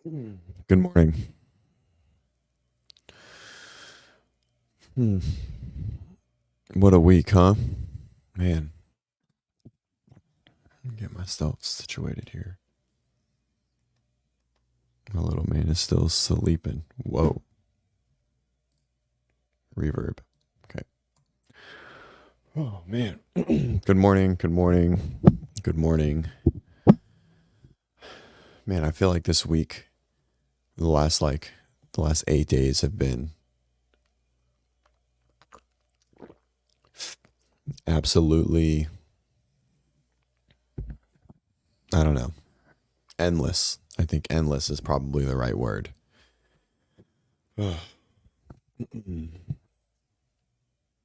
Good morning. Hmm. What a week, huh? Man, let me get myself situated here. My little man is still sleeping. Whoa. Reverb. Okay. Oh, man. Good morning. Good morning. Good morning. Man, I feel like this week, the last 8 days have been absolutely, I don't know, endless. I think endless is probably the right word.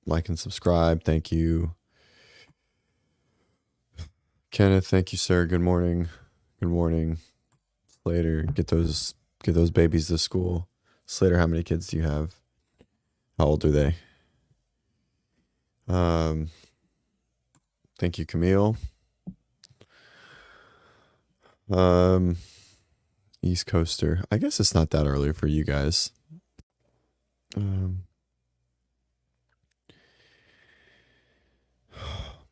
Like and subscribe. Thank you. Kenneth, thank you, sir. Good morning. Good morning. Slater, get those babies to school. Slater, how many kids do you have? How old are they? Um, Thank you, Camille. Um, East Coaster. I guess it's not that early for you guys. Um,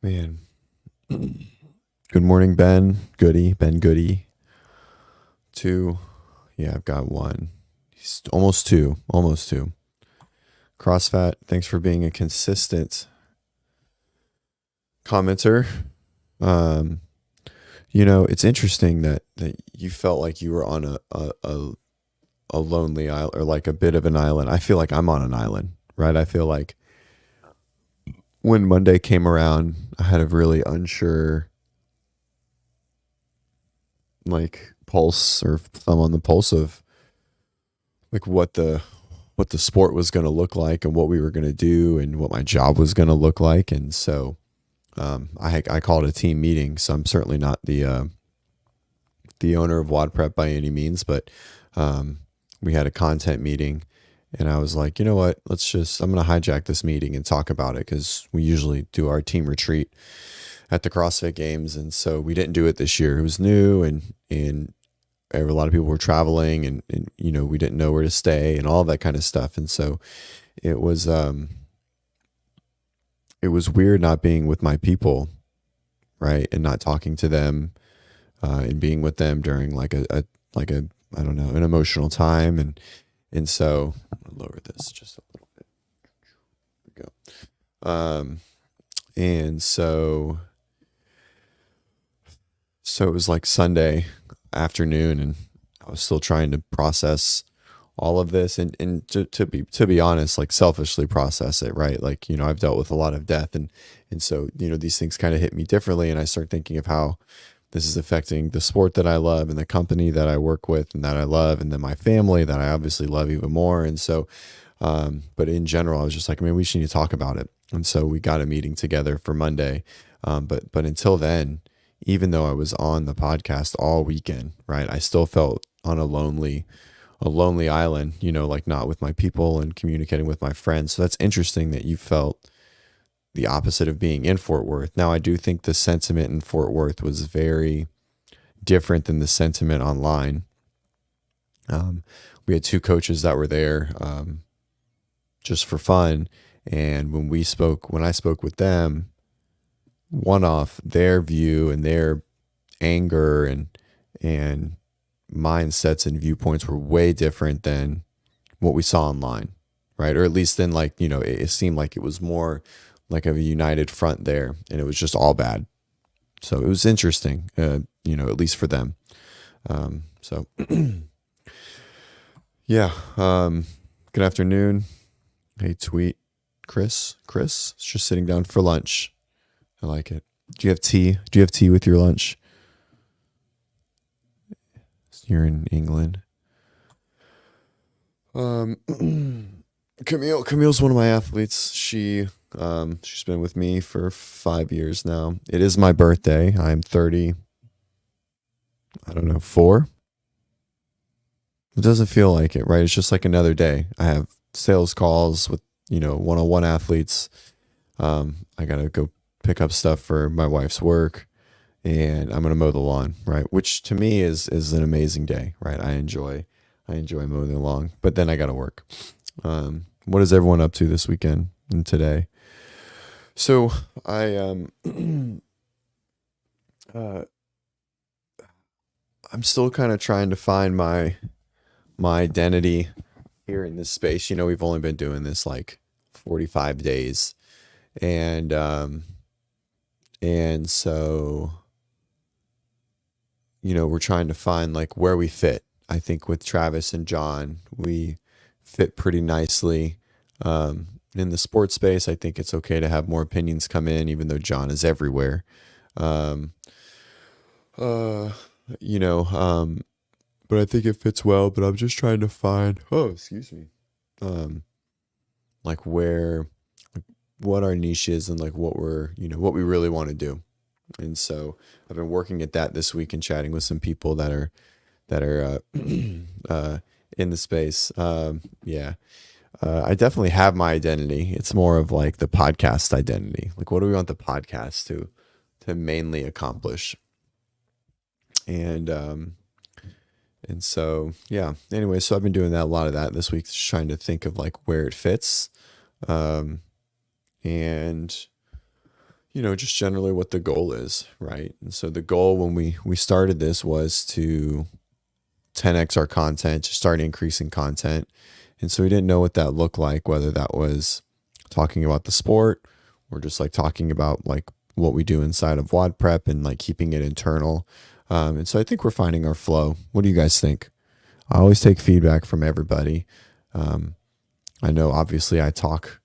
Man. Good morning, Ben. Goody. Ben Goody. Two. Yeah, I've got one. He's almost two. Almost two. CrossFit, thanks for being a consistent commenter. Um, it's interesting that you felt like you were on a lonely island or like a bit of an island. I feel like I'm on an island, right? I feel like when Monday came around, I had a really unsure like pulse or thumb on the pulse of like what the sport was going to look like and what we were going to do and what my job was going to look like. And so I called a team meeting. So I'm certainly not the owner of WOD Prep by any means, but we had a content meeting, and I was like, you know what? I'm going to hijack this meeting and talk about it because we usually do our team retreat at the CrossFit Games, and so we didn't do it this year. It was new, and a lot of people were traveling, and we didn't know where to stay and all that kind of stuff, and so it was it was weird not being with my people, right, and not talking to them and being with them during like a I don't know, an emotional time, and so I'll lower this just a little bit. There we go. And so it was like Sunday afternoon, and I was still trying to process all of this, and to be honest, like selfishly process it, right? Like, I've dealt with a lot of death, and so, these things kind of hit me differently, and I start thinking of how this is affecting the sport that I love and the company that I work with and that I love, and then my family that I obviously love even more. And so, but in general, I was just like, we just need to talk about it. And so we got a meeting together for Monday. But until then, even though I was on the podcast all weekend, right, I still felt on a lonely island, like not with my people and communicating with my friends. So that's interesting that you felt the opposite of being in Fort Worth. Now, I do think the sentiment in Fort Worth was very different than the sentiment online. We had two coaches that were there just for fun. And when I spoke with them, one off, their view and their anger and mindsets and viewpoints were way different than what we saw online, right? Or at least then, like, it seemed like it was more like a united front there, and it was just all bad. So it was interesting, at least for them. So yeah. Good afternoon. Hey, tweet Chris. Chris is just sitting down for lunch. I like it. Do you have tea? Do you have tea with your lunch? You're in England. Camille's one of my athletes. She's been with me for 5 years now. It is my birthday. I'm 30. I don't know, 4. It doesn't feel like it, right? It's just like another day. I have sales calls with one-on-one athletes. I gotta go pick up stuff for my wife's work, and I'm gonna mow the lawn, right? Which to me is an amazing day, right? I enjoy mowing the lawn, but then I gotta work. What is everyone up to this weekend and today? So I uh, I'm still kind of trying to find my identity here in this space. You know, we've only been doing this like 45 days, and so you know, we're trying to find like where we fit. I think with Travis and John, we fit pretty nicely. In the sports space, I think it's okay to have more opinions come in, even though John is everywhere. Um, uh, you know, but I think it fits well. But I'm just trying to find, oh, excuse me, um, like where, like, what our niche is and like what we're, you know, what we really want to do. And so I've been working at that this week and chatting with some people that are in the space. Yeah. I definitely have my identity. It's more of like the podcast identity. Like, what do we want the podcast to mainly accomplish? And so yeah. Anyway, so I've been doing that a lot of that this week, just trying to think of like where it fits, um, and you know, just generally what the goal is, right? And so the goal when we started this was to 10x our content, to start increasing content. And so we didn't know what that looked like, whether that was talking about the sport or just like talking about like what we do inside of WOD prep and like keeping it internal. And so I think we're finding our flow. What do you guys think? I always take feedback from everybody. I know obviously I talk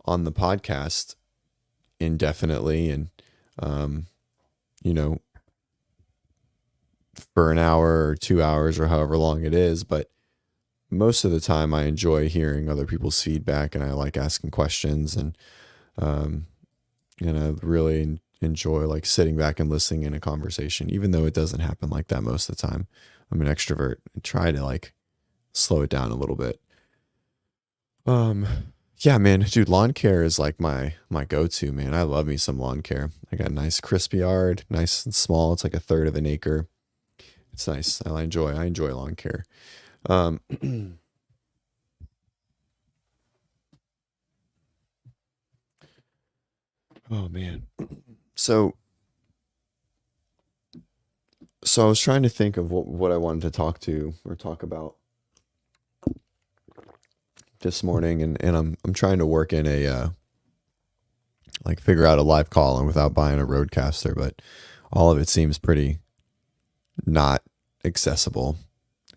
on the podcast indefinitely and, you know, for an hour or 2 hours or however long it is, but most of the time I enjoy hearing other people's feedback and I like asking questions um, and I really enjoy like sitting back and listening in a conversation, even though it doesn't happen like that most of the time. I'm an extrovert and try to like slow it down a little bit. Yeah, man, dude, lawn care is like my go-to, man. I love me some lawn care. I got a nice crisp yard, nice and small. It's like a third of an acre. It's nice. I enjoy lawn care. Um, oh man. So I was trying to think of what I wanted to talk to or talk about this morning, and I'm trying to work in a like figure out a live call and without buying a roadcaster, but all of it seems pretty not accessible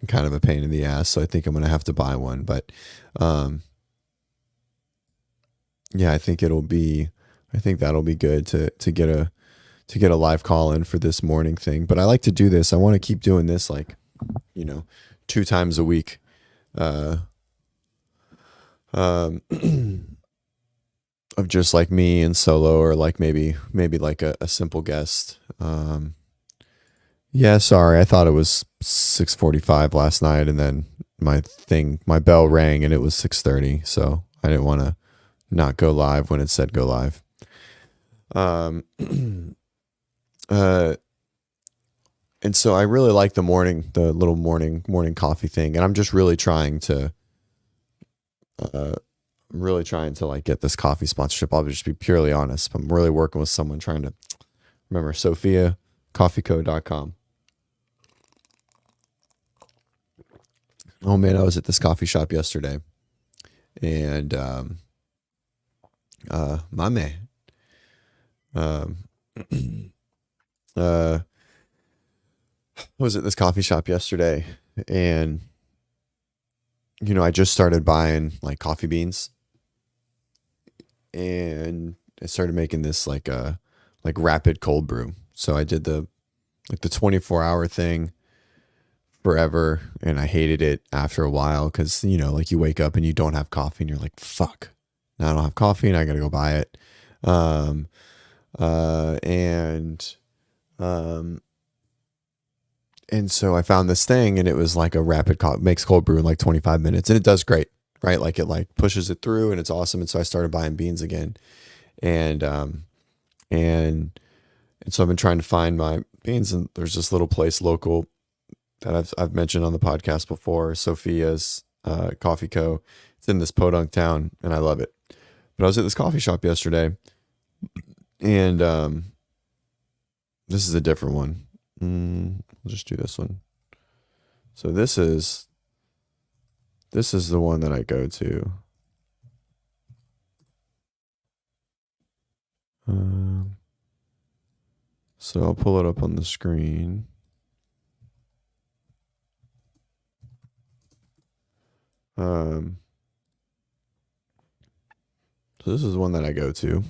and kind of a pain in the ass. So I think I'm gonna have to buy one. But um, yeah, I think that'll be good to get a live call in for this morning thing. But I like to do this. I want to keep doing this like, you know, 2 times a week. Uh, um, of just like me and solo or like maybe like a simple guest. Yeah, sorry. I thought it was 6:45 last night and then my bell rang and it was 6:30. So I didn't want to not go live when it said go live. Um, uh, and so I really like the little morning coffee thing. And I'm just uh, really trying to like get this coffee sponsorship. I'll just be purely honest. I'm really working with someone trying to remember SophiaCoffeeCo.com. Oh man, I was at this coffee shop yesterday and, my man, um, uh, was at this coffee shop yesterday and, you know, I just started buying like coffee beans and I started making this like rapid cold brew. So I did the 24-hour thing forever and I hated it after a while because, you know, like you wake up and you don't have coffee and you're like, fuck, now I don't have coffee and I gotta go buy it. Um, and um, and so I found this thing and it was like a makes cold brew in like 25 minutes and it does great, right? Like it like pushes it through and it's awesome. And so I started buying beans again and, and And so I've been trying to find my beans, and there's this little place local that I've mentioned on the podcast before, Sophia's Coffee Co. It's in this podunk town, and I love it. But I was at this coffee shop yesterday, and this is a different one. We'll just do this one. So this is the one that I go to. So I'll pull it up on the screen. So this is one that I go to.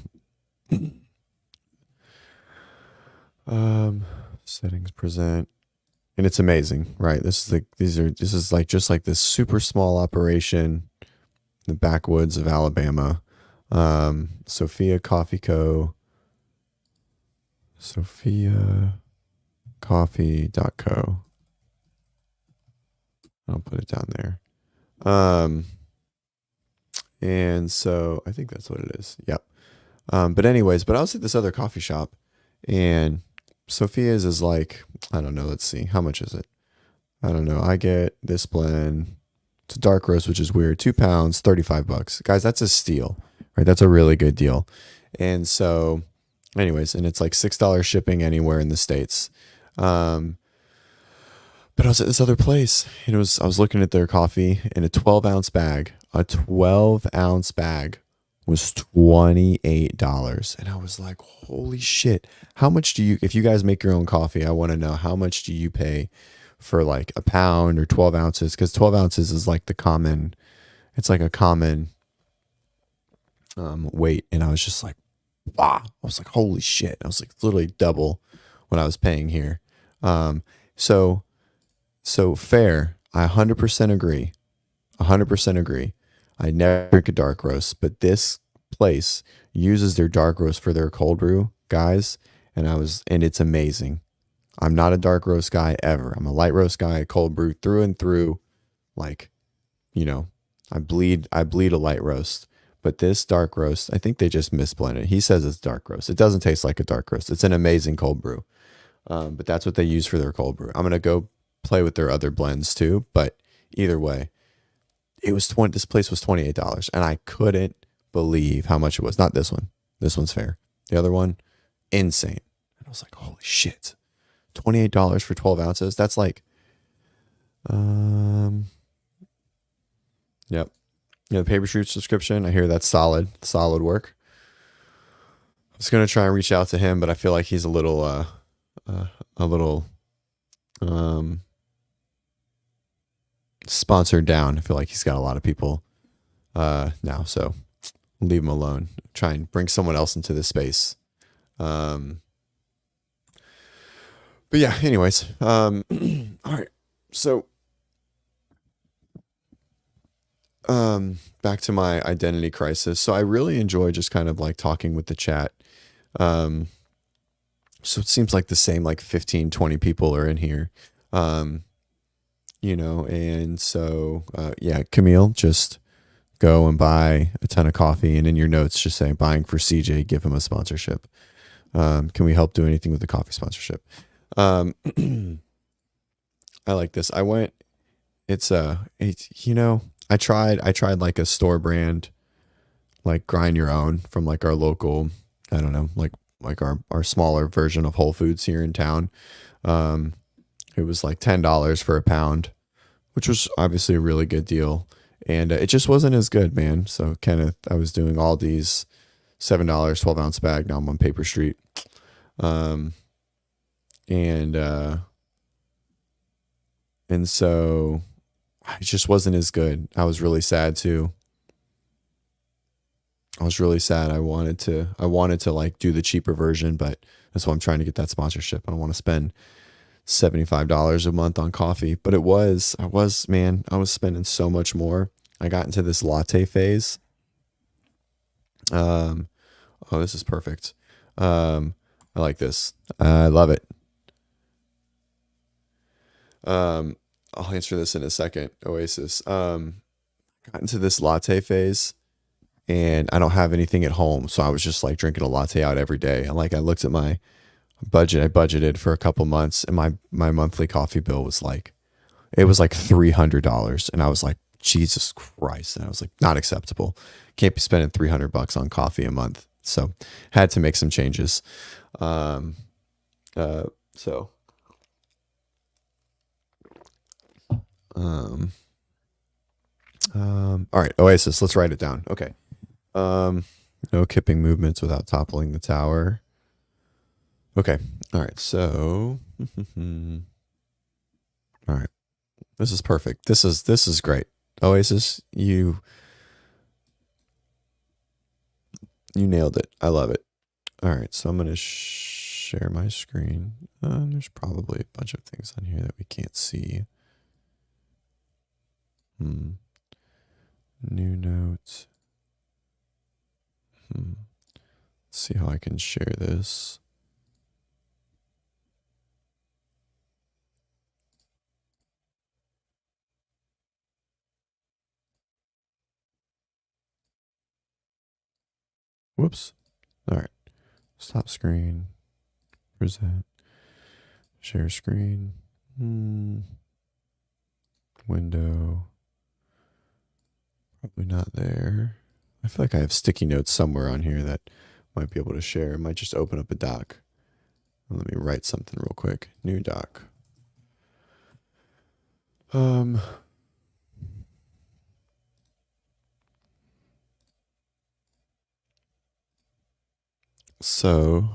Settings, present, and it's amazing, right? This is like just like this super small operation in the backwoods of Alabama. Sophia Coffee Co. SophiaCoffee.co. I'll put it down there. And so I think that's what it is. Yep. But anyways, I was at this other coffee shop, and Sophia's is like, I don't know. Let's see. How much is it? I don't know. I get this blend. It's a dark roast, which is weird. 2 pounds, $35. Guys, that's a steal, right? That's a really good deal. And so anyways, and it's like $6 shipping anywhere in the States. But I was at this other place, and I was looking at their coffee in a 12-ounce bag. A 12-ounce bag was $28. And I was like, holy shit. How much if you guys make your own coffee, I want to know, how much do you pay for like a pound or 12 ounces? Because 12 ounces is like it's like a common weight. And I was just like, wow. I was like, holy shit. I was like literally double what I was paying here. So fair. I 100% agree. 100% agree. I never drink a dark roast, but this place uses their dark roast for their cold brew, guys. And it's amazing. I'm not a dark roast guy ever. I'm a light roast guy, cold brew through and through. Like, I bleed a light roast. But this dark roast, I think they just misblended. He says it's dark roast. It doesn't taste like a dark roast. It's an amazing cold brew. But that's what they use for their cold brew. I'm going to go play with their other blends too. But either way, this place was $28. And I couldn't believe how much it was. Not this one. This one's fair. The other one, insane. And I was like, holy shit. $28 for 12 ounces. That's like, yep. The Paper Street subscription, I hear that's solid work. I was going to try and reach out to him, but I feel like he's a little sponsored down. I feel like he's got a lot of people now, so leave him alone. Try and bring someone else into this space. But yeah, anyways, all right. So, back to my identity crisis. So I really enjoy just kind of like talking with the chat. So it seems like the same, like 15, 20 people are in here. And so, yeah, Camille, just go and buy a ton of coffee, and in your notes, just say buying for CJ, give him a sponsorship. Can we help do anything with the coffee sponsorship? I like this. I tried like a store brand, like grind your own from like our local, I don't know, like our smaller version of Whole Foods here in town. It was like $10 for a pound, which was obviously a really good deal. And it just wasn't as good, man. So I was doing all these $7, 12-ounce bag. Now I'm on Paper Street. And so it just wasn't as good. I was really sad too. I was really sad. I wanted to like do the cheaper version, but that's why I'm trying to get that sponsorship. I don't want to spend $75 a month on coffee, but I was spending so much more. I got into this latte phase. Oh, this is perfect. I like this. I love it. I'll answer this in a second. Oasis. Got into this latte phase, and I don't have anything at home, so I was just like drinking a latte out every day. And like I looked at my I budgeted for a couple months, and my monthly coffee bill was like, it was like $300, and I was like, Jesus Christ, and I was like, not acceptable. Can't be spending $300 on coffee a month. So had to make some changes. Um, so um, all right, Oasis. Let's write it down. Okay. No kipping movements without toppling the tower. Okay. All right. So, all right. This is perfect. This is great. Oasis, you nailed it. I love it. All right. So I'm gonna share my screen. There's probably a bunch of things on here that we can't see. New notes. Let's see how I can share this. Whoops. All right. Stop screen. Present. Share screen. Window. Probably not there. I feel like I have sticky notes somewhere on here that might be able to share. I might just open up a doc. Let me write something real quick. New doc. So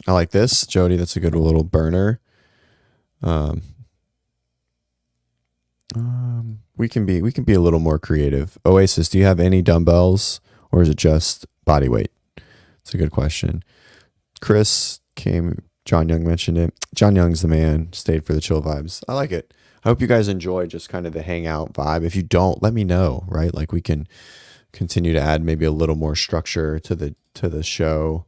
I like this, Jody. That's a good little burner. We can be a little more creative. Oasis, do you have any dumbbells, or is it just body weight? It's a good question. Chris came. John Young mentioned it. John Young's the man. Stayed for the chill vibes. I like it. I hope you guys enjoy just kind of the hangout vibe. If you don't, let me know. Right, like we can continue to add maybe a little more structure to the show.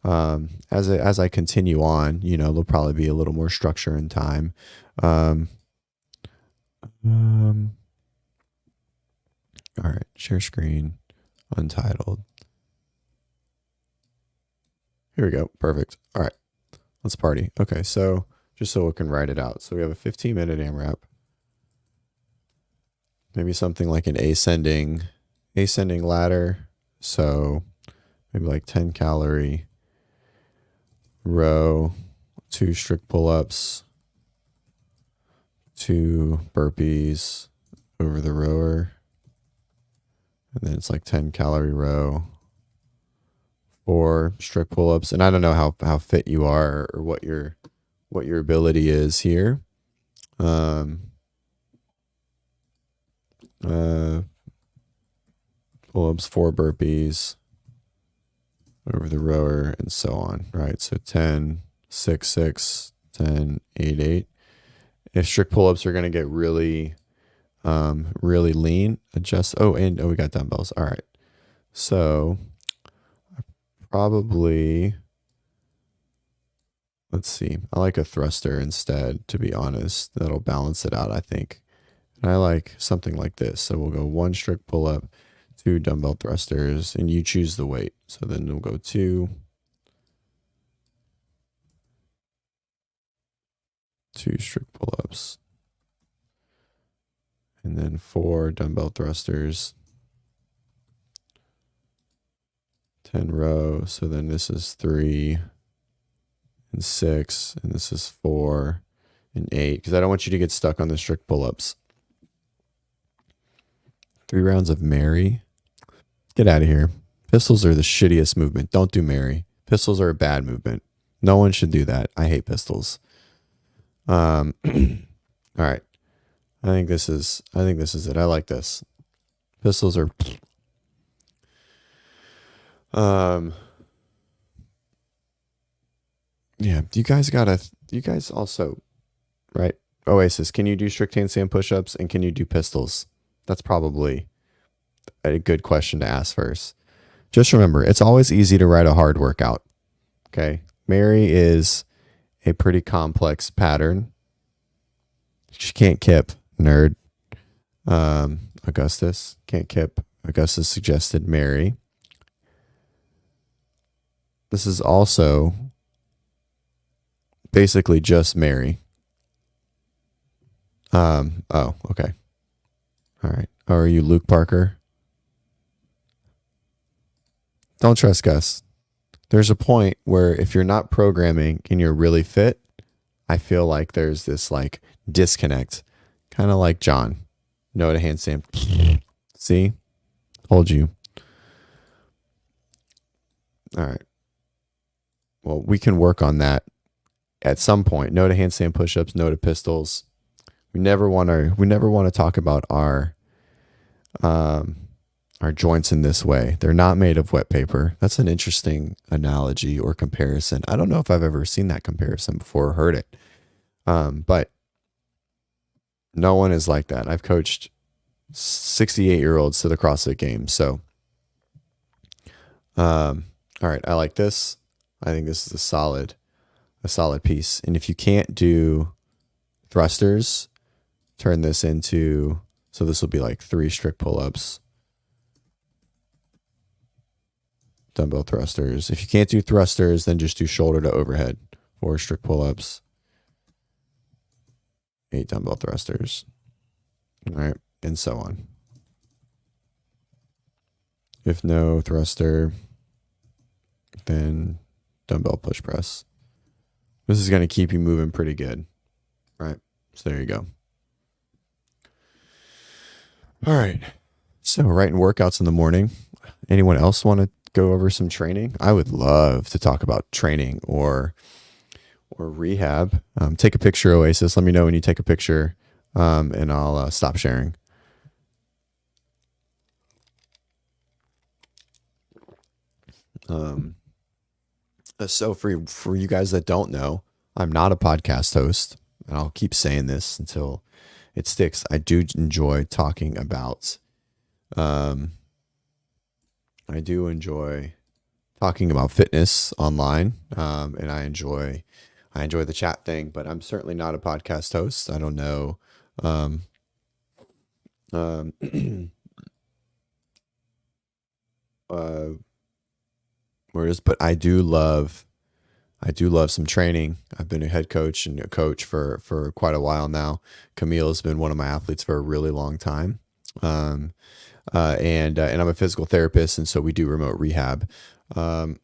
As I continue on, there'll probably be a little more structure in time. All right, share screen, untitled. Here we go. Perfect. All right, let's party. Okay, so just so we can write it out. So we have a 15-minute AMRAP. Maybe something like an ascending ladder. So maybe like 10 calorie row, 2 strict pull-ups, 2 burpees over the rower. And then it's like 10 calorie row, 4 strict pull-ups. And I don't know how fit you are or what your ability is here. Pull-ups, 4 burpees over the rower, and so on, right? So 10, 6, 6, 10, 8, 8. If strict pull-ups are going to get really lean, adjust. We got dumbbells. All right. So probably, let's see. I like a thruster instead, to be honest. That'll balance it out, I think. And I like something like this. So we'll go 1 strict pull-up, 2 dumbbell thrusters, and you choose the weight. So then we'll go 2 strict pull-ups, and then 4 dumbbell thrusters, 10 row. So then this is 3 and 6, and this is 4 and 8, because I don't want you to get stuck on the strict pull-ups. 3 rounds of Mary. Get out of here. Pistols are the shittiest movement. Don't do Mary. Pistols are a bad movement. No one should do that. I hate pistols. All right. I think this is it. I like this. Pistols are yeah, you guys also, right? Oasis, can you do strict handstand push-ups, and can you do pistols? That's probably a good question to ask first. Just remember, it's always easy to write a hard workout. Okay. Mary is a pretty complex pattern. She can't kip, nerd. Augustus can't kip. Augustus suggested Mary. This is also basically just Mary. Oh, okay. All right. Oh, are you Luke Parker? Don't trust Gus. There's a point where if you're not programming and you're really fit, I feel like there's this like disconnect, kind of like John. No to handstand. See, told you. All right. Well, we can work on that at some point. No to handstand push-ups. No to pistols. We never want to talk about our joints in this way. They're not made of wet paper. That's an interesting analogy or comparison. I don't know if I've ever seen that comparison before or heard it. But no one is like that. I've coached 68-year-olds to the CrossFit Games. So, all right. I like this. I think this is a solid piece. And if you can't do thrusters, turn this into, so this will be like 3 strict pull-ups, dumbbell thrusters. If you can't do thrusters, then just do shoulder to overhead, 4 strict pull-ups, 8 dumbbell thrusters. All right. And so on. If no thruster, then dumbbell push press. This is going to keep you moving pretty good. Right. So there you go. All right. So writing workouts in the morning. Anyone else want to go over some training? I would love to talk about training or rehab. Take a picture, Oasis. Let me know when you take a picture, and I'll stop sharing. So for you guys that don't know, I'm not a podcast host, and I'll keep saying this until it sticks. I do enjoy talking about, fitness online, and I enjoy the chat thing, but I'm certainly not a podcast host. I don't know. Where it is, but I do love some training. I've been a head coach and a coach for quite a while now. Camille has been one of my athletes for a really long time. And I'm a physical therapist, and so we do remote rehab. Head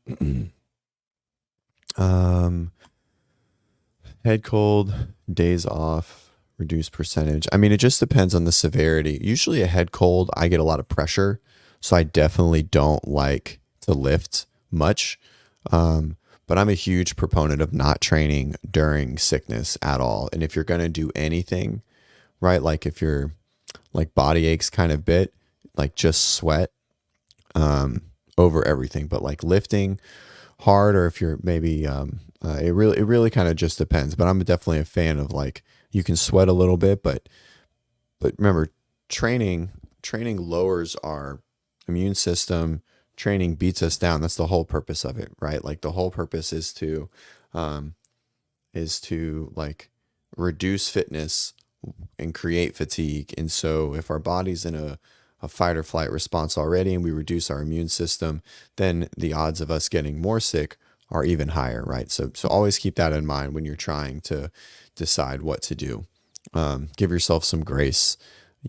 cold, days off, reduced percentage. I mean, it just depends on the severity. Usually a head cold, I get a lot of pressure, so I definitely don't like to lift much. But I'm a huge proponent of not training during sickness at all. And if you're going to do anything, right, like if you're like body aches kind of bit, like just sweat over everything. But like lifting hard, or if you're maybe it really kind of just depends. But I'm definitely a fan of like, you can sweat a little bit, but remember, training lowers our immune system. Training beats us down. That's the whole purpose of it, right? Like the whole purpose is to like reduce fitness and create fatigue. And so if our body's in a fight or flight response already, and we reduce our immune system, then the odds of us getting more sick are even higher, right? So always keep that in mind when you're trying to decide what to do. Give yourself some grace,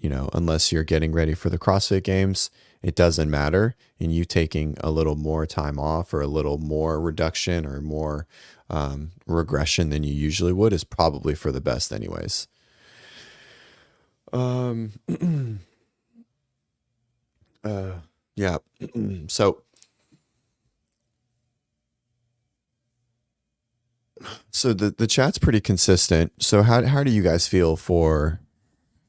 unless you're getting ready for the CrossFit Games. It doesn't matter. And you taking a little more time off, or a little more reduction, or more regression than you usually would, is probably for the best anyways. Yeah. So the chat's pretty consistent. So how do you guys feel for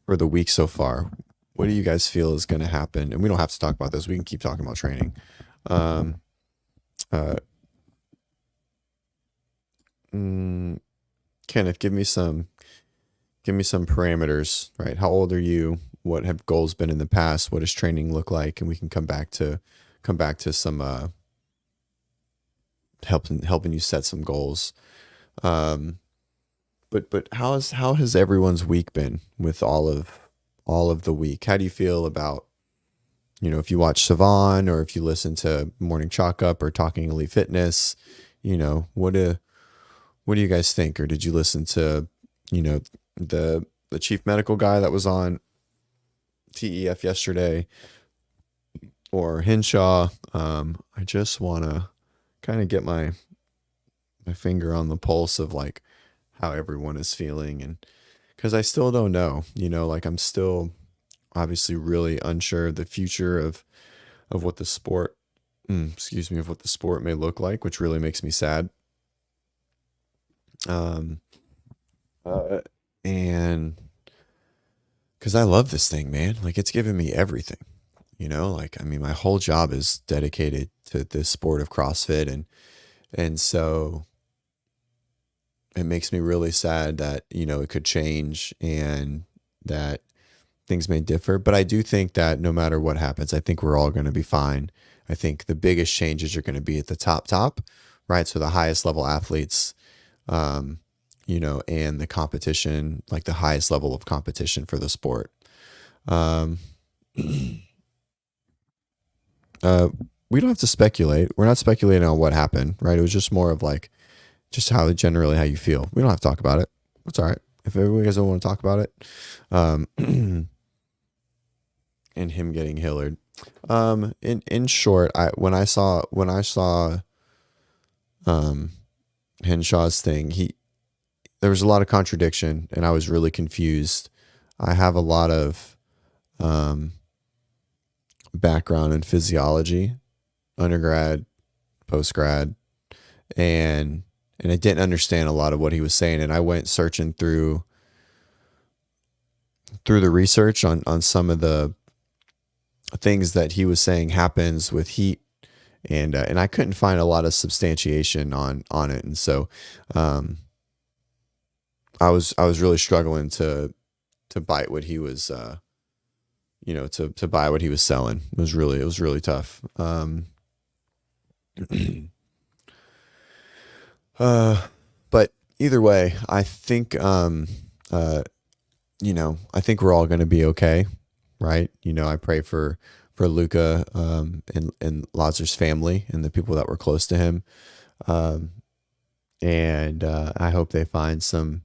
the week so far? What do you guys feel is going to happen? And we don't have to talk about this. We can keep talking about training. Kenneth, give me some parameters, right? How old are you? What have goals been in the past? What does training look like? And we can come back to some helping you set some goals. But how has everyone's week been with all of the week? How do you feel about if you watch Savan or if you listen to Morning Chalk Up or Talking Elite Fitness, what do you guys think? Or did you listen to, you know, the chief medical guy that was on TEF yesterday or Hinshaw? I just want to kind of get my finger on the pulse of like how everyone is feeling, and because I still don't know, like I'm still obviously really unsure of the future of what the sport, excuse me, of what the sport may look like, which really makes me sad. Um, uh, and because I love this thing, man, like it's given me everything, like I mean, my whole job is dedicated to this sport of CrossFit, and so it makes me really sad that it could change and that things may differ. But I do think that no matter what happens, I think we're all going to be fine. I think the biggest changes are going to be at the top, right? So the highest level athletes, um, and the competition, like the highest level of competition for the sport. Um, uh, we don't have to speculate. We're not speculating on what happened, right? It was just more of like, just how you feel. We don't have to talk about it. It's all right. If everybody doesn't want to talk about it. And him getting Hillard. In short, when I saw Henshaw's thing, there was a lot of contradiction and I was really confused. I have a lot of background in physiology, undergrad, postgrad, and I didn't understand a lot of what he was saying. And I went searching through the research on some of the things that he was saying happens with heat, and I couldn't find a lot of substantiation on it. And so I was really struggling to bite what he was to buy what he was selling. It was really tough. But either way, I think, I think we're all going to be okay. Right. I pray for Luca, and Lazar's family and the people that were close to him. And I hope they find some,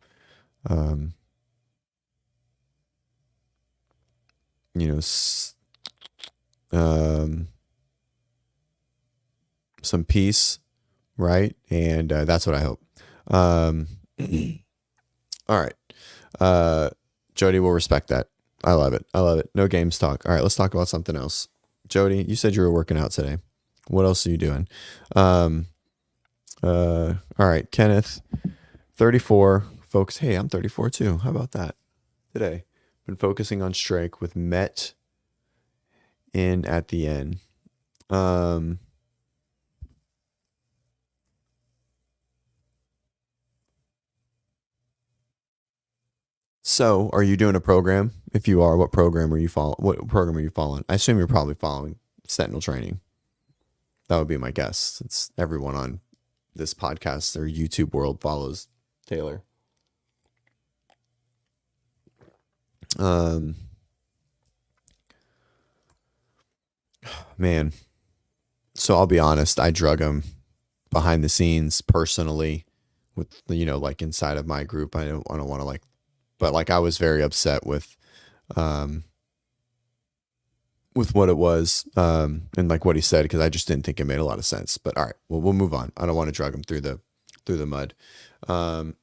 some peace. Right. And that's what I hope. All right. Jody will respect that. I love it. No games talk. All right, let's talk about something else. Jody, you said you were working out today. What else are you doing? All right, Kenneth, 34, folks. Hey, I'm 34 too. How about that? Today, been focusing on strike with Met in at the end. So, are you doing a program? If you are, what program are you following? What program are you following? I assume you're probably following Sentinel Training. That would be my guess. It's everyone on this podcast or YouTube world follows Taylor. Man. So I'll be honest, I drug him behind the scenes personally with, like inside of my group. I don't want to like, but like I was very upset with what it was, and like what he said, because I just didn't think it made a lot of sense. But all right, well, we'll move on. I don't want to drag him through the mud. All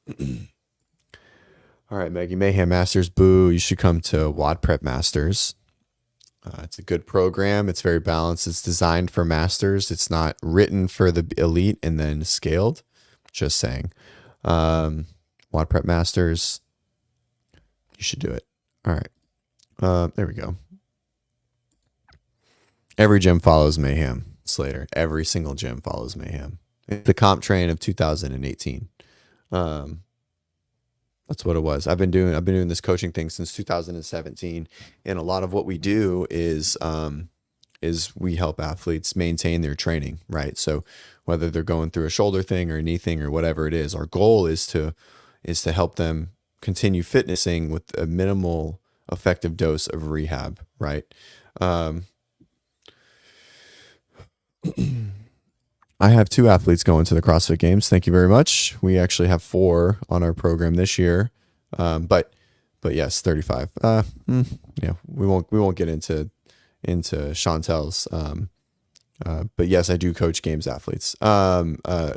right, Maggie Mayhem Masters, boo! You should come to WOD Prep Masters. It's a good program. It's very balanced. It's designed for masters. It's not written for the elite and then scaled. Just saying. WOD Prep Masters. You should do it. All right. There we go. Every gym follows Mayhem Slater. Every single gym follows Mayhem. The comp train of 2018. That's what it was. I've been doing this coaching thing since 2017, and a lot of what we do is we help athletes maintain their training, right? So whether they're going through a shoulder thing or a knee thing or whatever it is, our goal is to help them continue fitnessing with a minimal effective dose of rehab, right? I have two athletes going to the CrossFit Games. Thank you very much. We actually have four on our program this year, but yes, 35. Yeah, we won't get into Chantel's. But yes, I do coach games athletes. Uh,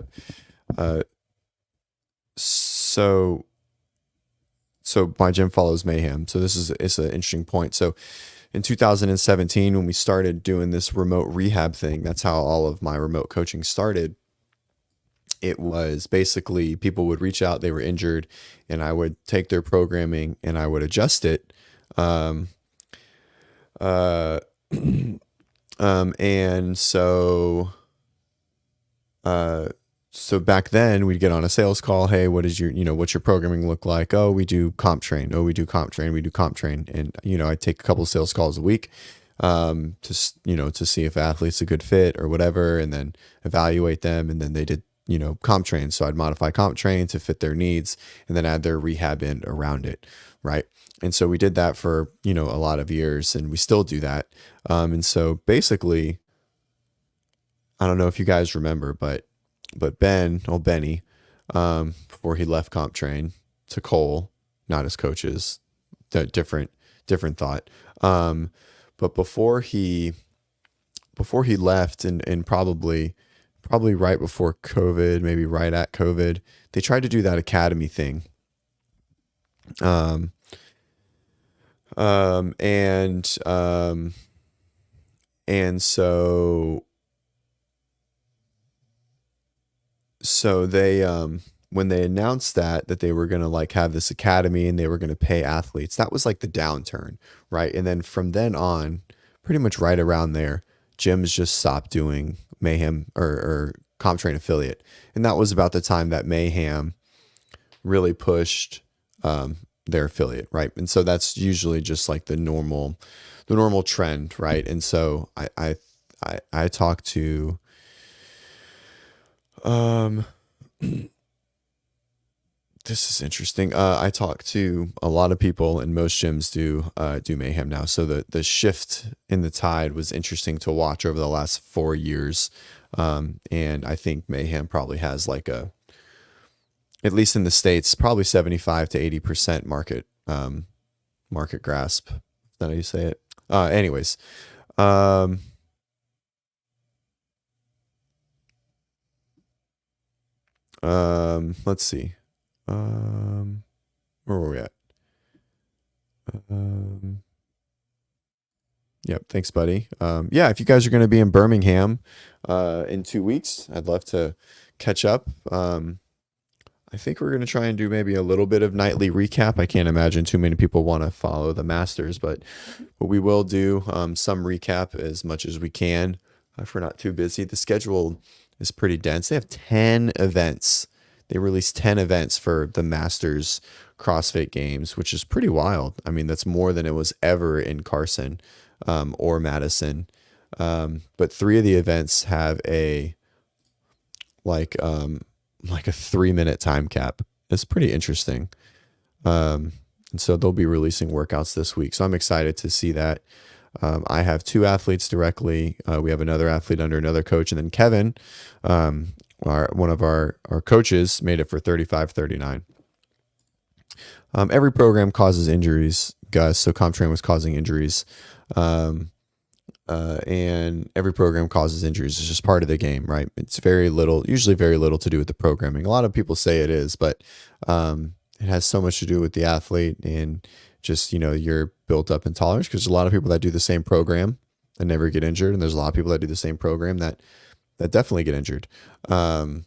so so my gym follows Mayhem. So it's an interesting point. So in 2017, when we started doing this remote rehab thing, that's how all of my remote coaching started. It was basically people would reach out, they were injured, and I would take their programming and I would adjust it. Um, uh, and uh, so back then we'd get on a sales call. Hey, what's your programming look like? Oh, we do comp train. Oh, we do comp train. We do comp train. And, I'd take a couple of sales calls a week, to see if athlete's a good fit or whatever, and then evaluate them. And then they did, comp train. So I'd modify comp train to fit their needs and then add their rehab in around it. Right. And so we did that for, a lot of years, and we still do that. And so basically, I don't know if you guys remember, but Benny, before he left comp train to Cole, not as coaches, different thought. But before he left, and probably right before COVID, maybe right at COVID, they tried to do that academy thing. Um, um, and um, and so they when they announced that they were going to like have this academy and they were going to pay athletes, that was like the downturn, right? And then from then on, pretty much right around there, gyms just stopped doing Mayhem or comp train affiliate. And that was about the time that Mayhem really pushed their affiliate, right? And so that's usually just like the normal trend, right? And so I talked to um this is interesting. I talk to a lot of people, and most gyms do Mayhem now. So the shift in the tide was interesting to watch over the last 4 years. And I think Mayhem probably has like at least in the States, probably 75 to 80% market grasp. Is that how you say it? Anyways, um, let's see. Where were we at? Um, yep. Thanks, buddy. Yeah, if you guys are going to be in Birmingham, in 2 weeks, I'd love to catch up. I think we're going to try and do maybe a little bit of nightly recap. I can't imagine too many people want to follow the Masters, but we will do some recap as much as we can if we're not too busy. The schedule is pretty dense. They have 10 events. They released 10 events for the Masters CrossFit Games, which is pretty wild. I mean, that's more than it was ever in Carson or Madison. But three of the events have a like a 3-minute time cap. It's pretty interesting. And so they'll be releasing workouts this week. So I'm excited to see that. I have two athletes directly. We have another athlete under another coach. And then Kevin, one of our coaches, made it for 35-39. Every program causes injuries, Gus. So CompTrain was causing injuries. And every program causes injuries. It's just part of the game, right? It's usually very little to do with the programming. A lot of people say it is, but it has so much to do with the athlete and just, your built up intolerance, because there's a lot of people that do the same program and never get injured. And there's a lot of people that do the same program that definitely get injured. And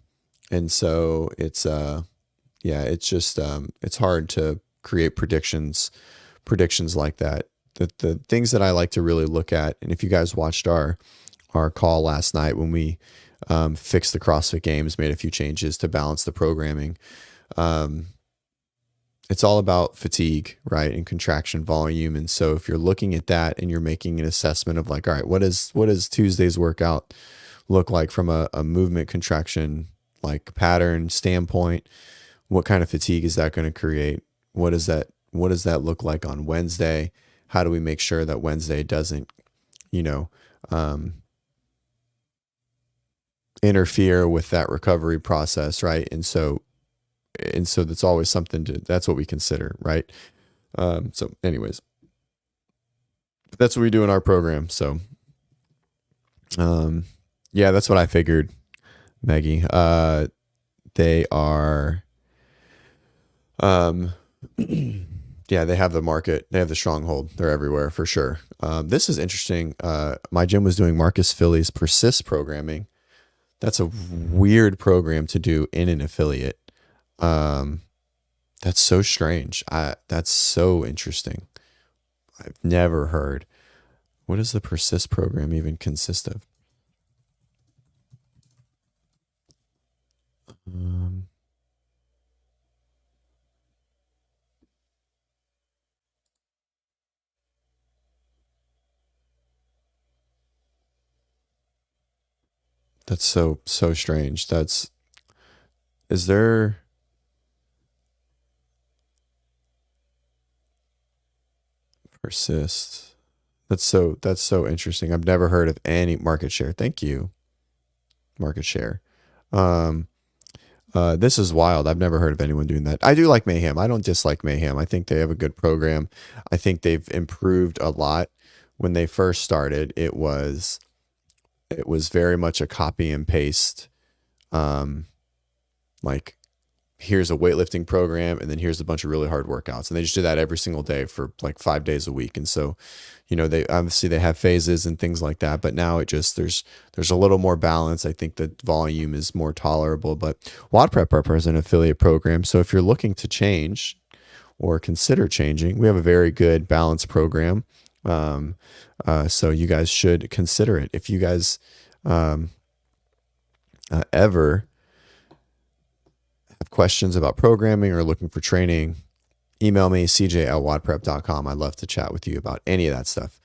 so it's just, it's hard to create predictions like that. The things that I like to really look at, and if you guys watched our call last night when we fixed the CrossFit Games, made a few changes to balance the programming, it's all about fatigue, right, and contraction volume. And so if you're looking at that and you're making an assessment of like, all right, what does Tuesday's workout look like from a movement contraction like pattern standpoint? What kind of fatigue is that going to create? What does that look like on Wednesday? How do we make sure that Wednesday doesn't, interfere with that recovery process, right? And so that's always something that's what we consider, right? So anyways, that's what we do in our program. So yeah, that's what I figured, Maggie. They are yeah, they have the market, they have the stronghold, they're everywhere for sure. This is interesting. My gym was doing Marcus Philly's persist programming. That's a weird program to do in an affiliate. um that's so strange. That's so interesting. I've never heard. What does the persist program even consist of? um that's so strange. That's is there persist? That's so interesting. I've never heard of any market share. Thank you. Market share. Um, this is wild. I've never heard of anyone doing that. I do like Mayhem. I don't dislike Mayhem. I think they have a good program. I think they've improved a lot. When they first started, it was very much a copy and paste. Um, like here's a weightlifting program and then here's a bunch of really hard workouts, and they just do that every single day for like 5 days a week. And so, they obviously they have phases and things like that, but now it just there's a little more balance. I think the volume is more tolerable. But WOD Prep Prepper is an affiliate program, so if you're looking to change or consider changing, we have a very good balance program. So you guys should consider it. If you guys ever have questions about programming or looking for training, email me, cj@wadprep.com. I'd love to chat with you about any of that stuff.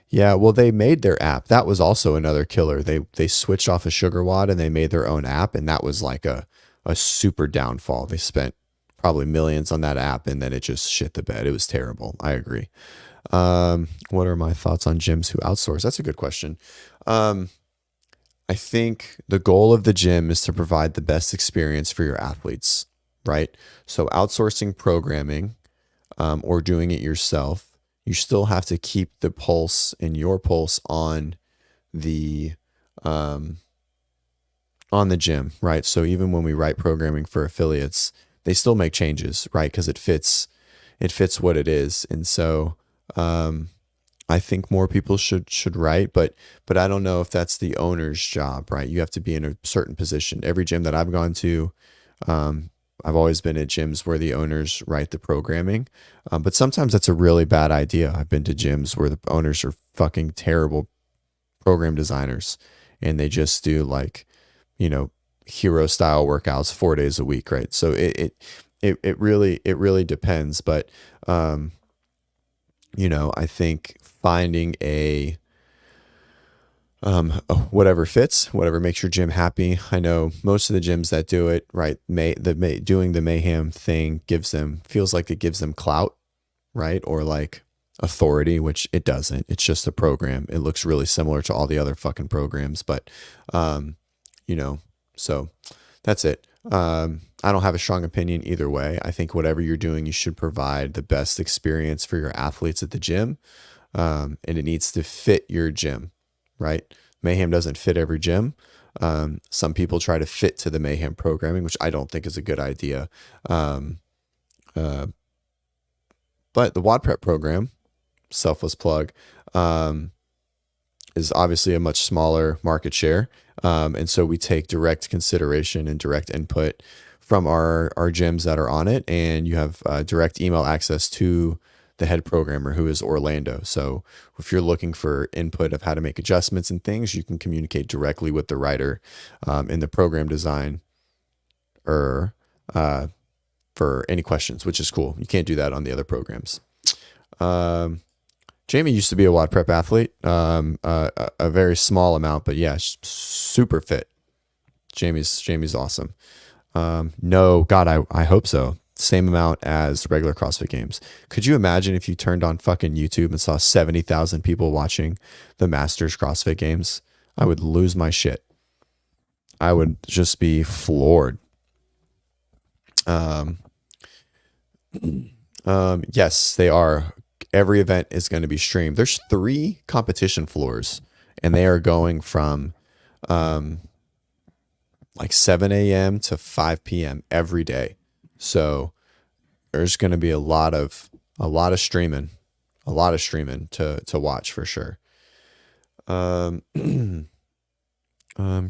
Yeah, well, they made their app. That was also another killer. They switched off of SugarWOD and they made their own app, and that was like a super downfall. They spent probably millions on that app, and then it just shit the bed. It was terrible. I agree. What are my thoughts on gyms who outsource? That's a good question. I think the goal of the gym is to provide the best experience for your athletes, right? So outsourcing programming, or doing it yourself, you still have to keep the pulse and your pulse the um, on the gym, right? So even when we write programming for affiliates, they still make changes, right? Because it fits what it is. And so I think more people should write, but I don't know if that's the owner's job, right? You have to be in a certain position. Every gym that I've gone to, I've always been at gyms where the owners write the programming, but sometimes that's a really bad idea. I've been to gyms where the owners are fucking terrible program designers, and they just do like, hero style workouts 4 days a week, right? So it really depends, but I think finding whatever fits, whatever makes your gym happy. I know most of the gyms that do it right, doing the mayhem thing feels like it gives them clout, right? Or like authority, which it doesn't. It's just a program. It looks really similar to all the other fucking programs, but so that's it. I don't have a strong opinion either way. I think whatever you're doing, you should provide the best experience for your athletes at the gym. And it needs to fit your gym, right? Mayhem doesn't fit every gym. Some people try to fit to the Mayhem programming, which I don't think is a good idea. But the WOD Prep program, selfless plug, is obviously a much smaller market share. And so we take direct consideration and direct input from our gyms that are on it. And you have direct email access to the head programmer, who is Orlando. So if you're looking for input of how to make adjustments and things, you can communicate directly with the writer in the program design or for any questions, which is cool. You can't do that on the other programs. Jamie used to be a WOD Prep athlete, a very small amount, but yeah, super fit. Jamie's awesome. No, God, I hope so. Same amount as regular CrossFit games. Could you imagine if you turned on fucking YouTube and saw 70,000 people watching the Masters CrossFit games? I would lose my shit. I would just be floored. Um, yes, they are. Every event is going to be streamed. There's 3 competition floors, and they are going from um, like 7 a.m. to 5 p.m. every day. So there's going to be a lot of streaming, to watch for sure. Um,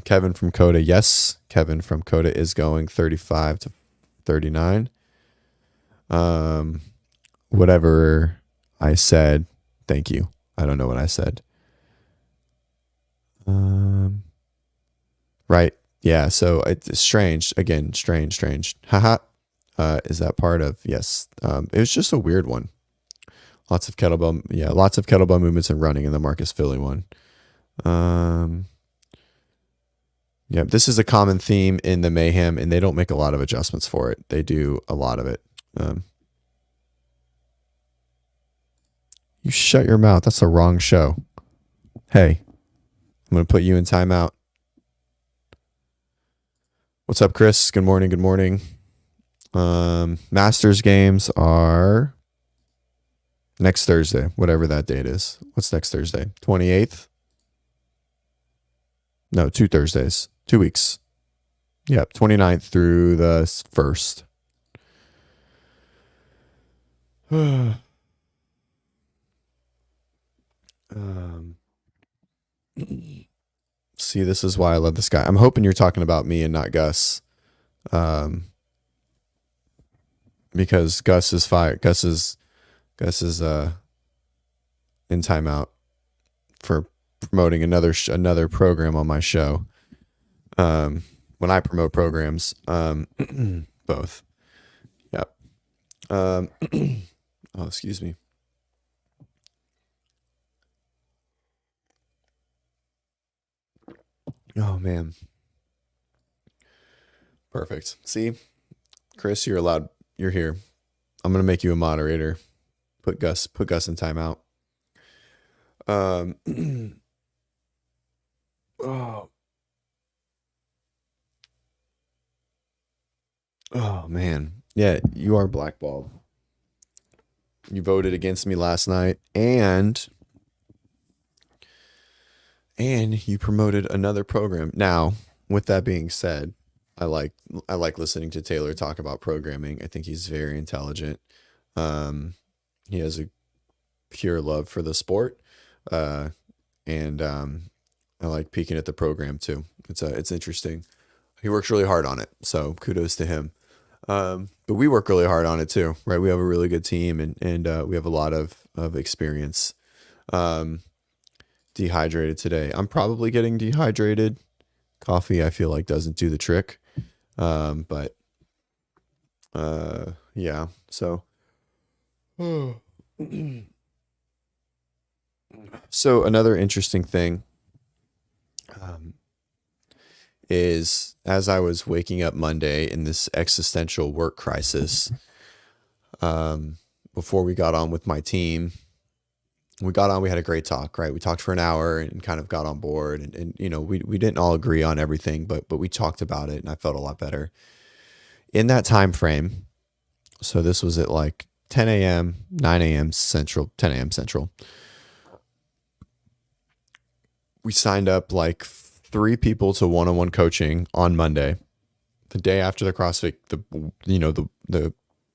Kevin from Coda, yes, Kevin from Coda is going 35 to 39. Um, Whatever I said, thank you. I don't know what I said. Um, right. Yeah. So it's strange. Again, strange. Haha. Is that part of? Yes. It was just a weird one. Lots of kettlebell movements and running in the Marcus Philly one. Um, yeah, this is a common theme in the Mayhem, and they don't make a lot of adjustments for it. They do a lot of it. You shut your mouth. That's the wrong show. Hey, I'm going to put you in timeout. What's up, Chris? Good morning. Good morning. Masters games are next Thursday, whatever that date is. What's next Thursday? 28th? No, 2 Thursdays. 2 weeks. Yep, 29th through the 1st. See, this is why I love this guy. I'm hoping you're talking about me and not Gus. Because Gus is fired. Gus is in timeout for promoting another program on my show. When I promote programs, both. Yep. Oh, excuse me. Oh man. Perfect. See, Chris, you're allowed. You're here. I'm gonna make you a moderator. Put Gus in timeout. Oh, oh man. Yeah, you are blackballed. You voted against me last night, and you promoted another program. Now, with that being said, I like listening to Taylor talk about programming. I think he's very intelligent. He has a pure love for the sport, and I like peeking at the program too. It's interesting. He works really hard on it, so kudos to him. But we work really hard on it too, right? We have a really good team, and we have a lot of experience. Dehydrated today. I'm probably getting dehydrated. Coffee, I feel like, doesn't do the trick. But yeah. So, so another interesting thing is as I was waking up Monday in this existential work crisis, before we got on with my team, we had a great talk, right? We talked for an hour and kind of got on board, and we didn't all agree on everything, but we talked about it, and I felt a lot better in that time frame. So this was at like 10 a.m., 9 a.m. Central, 10 a.m. Central. We signed up like 3 people to one-on-one coaching on Monday, the day after the CrossFit,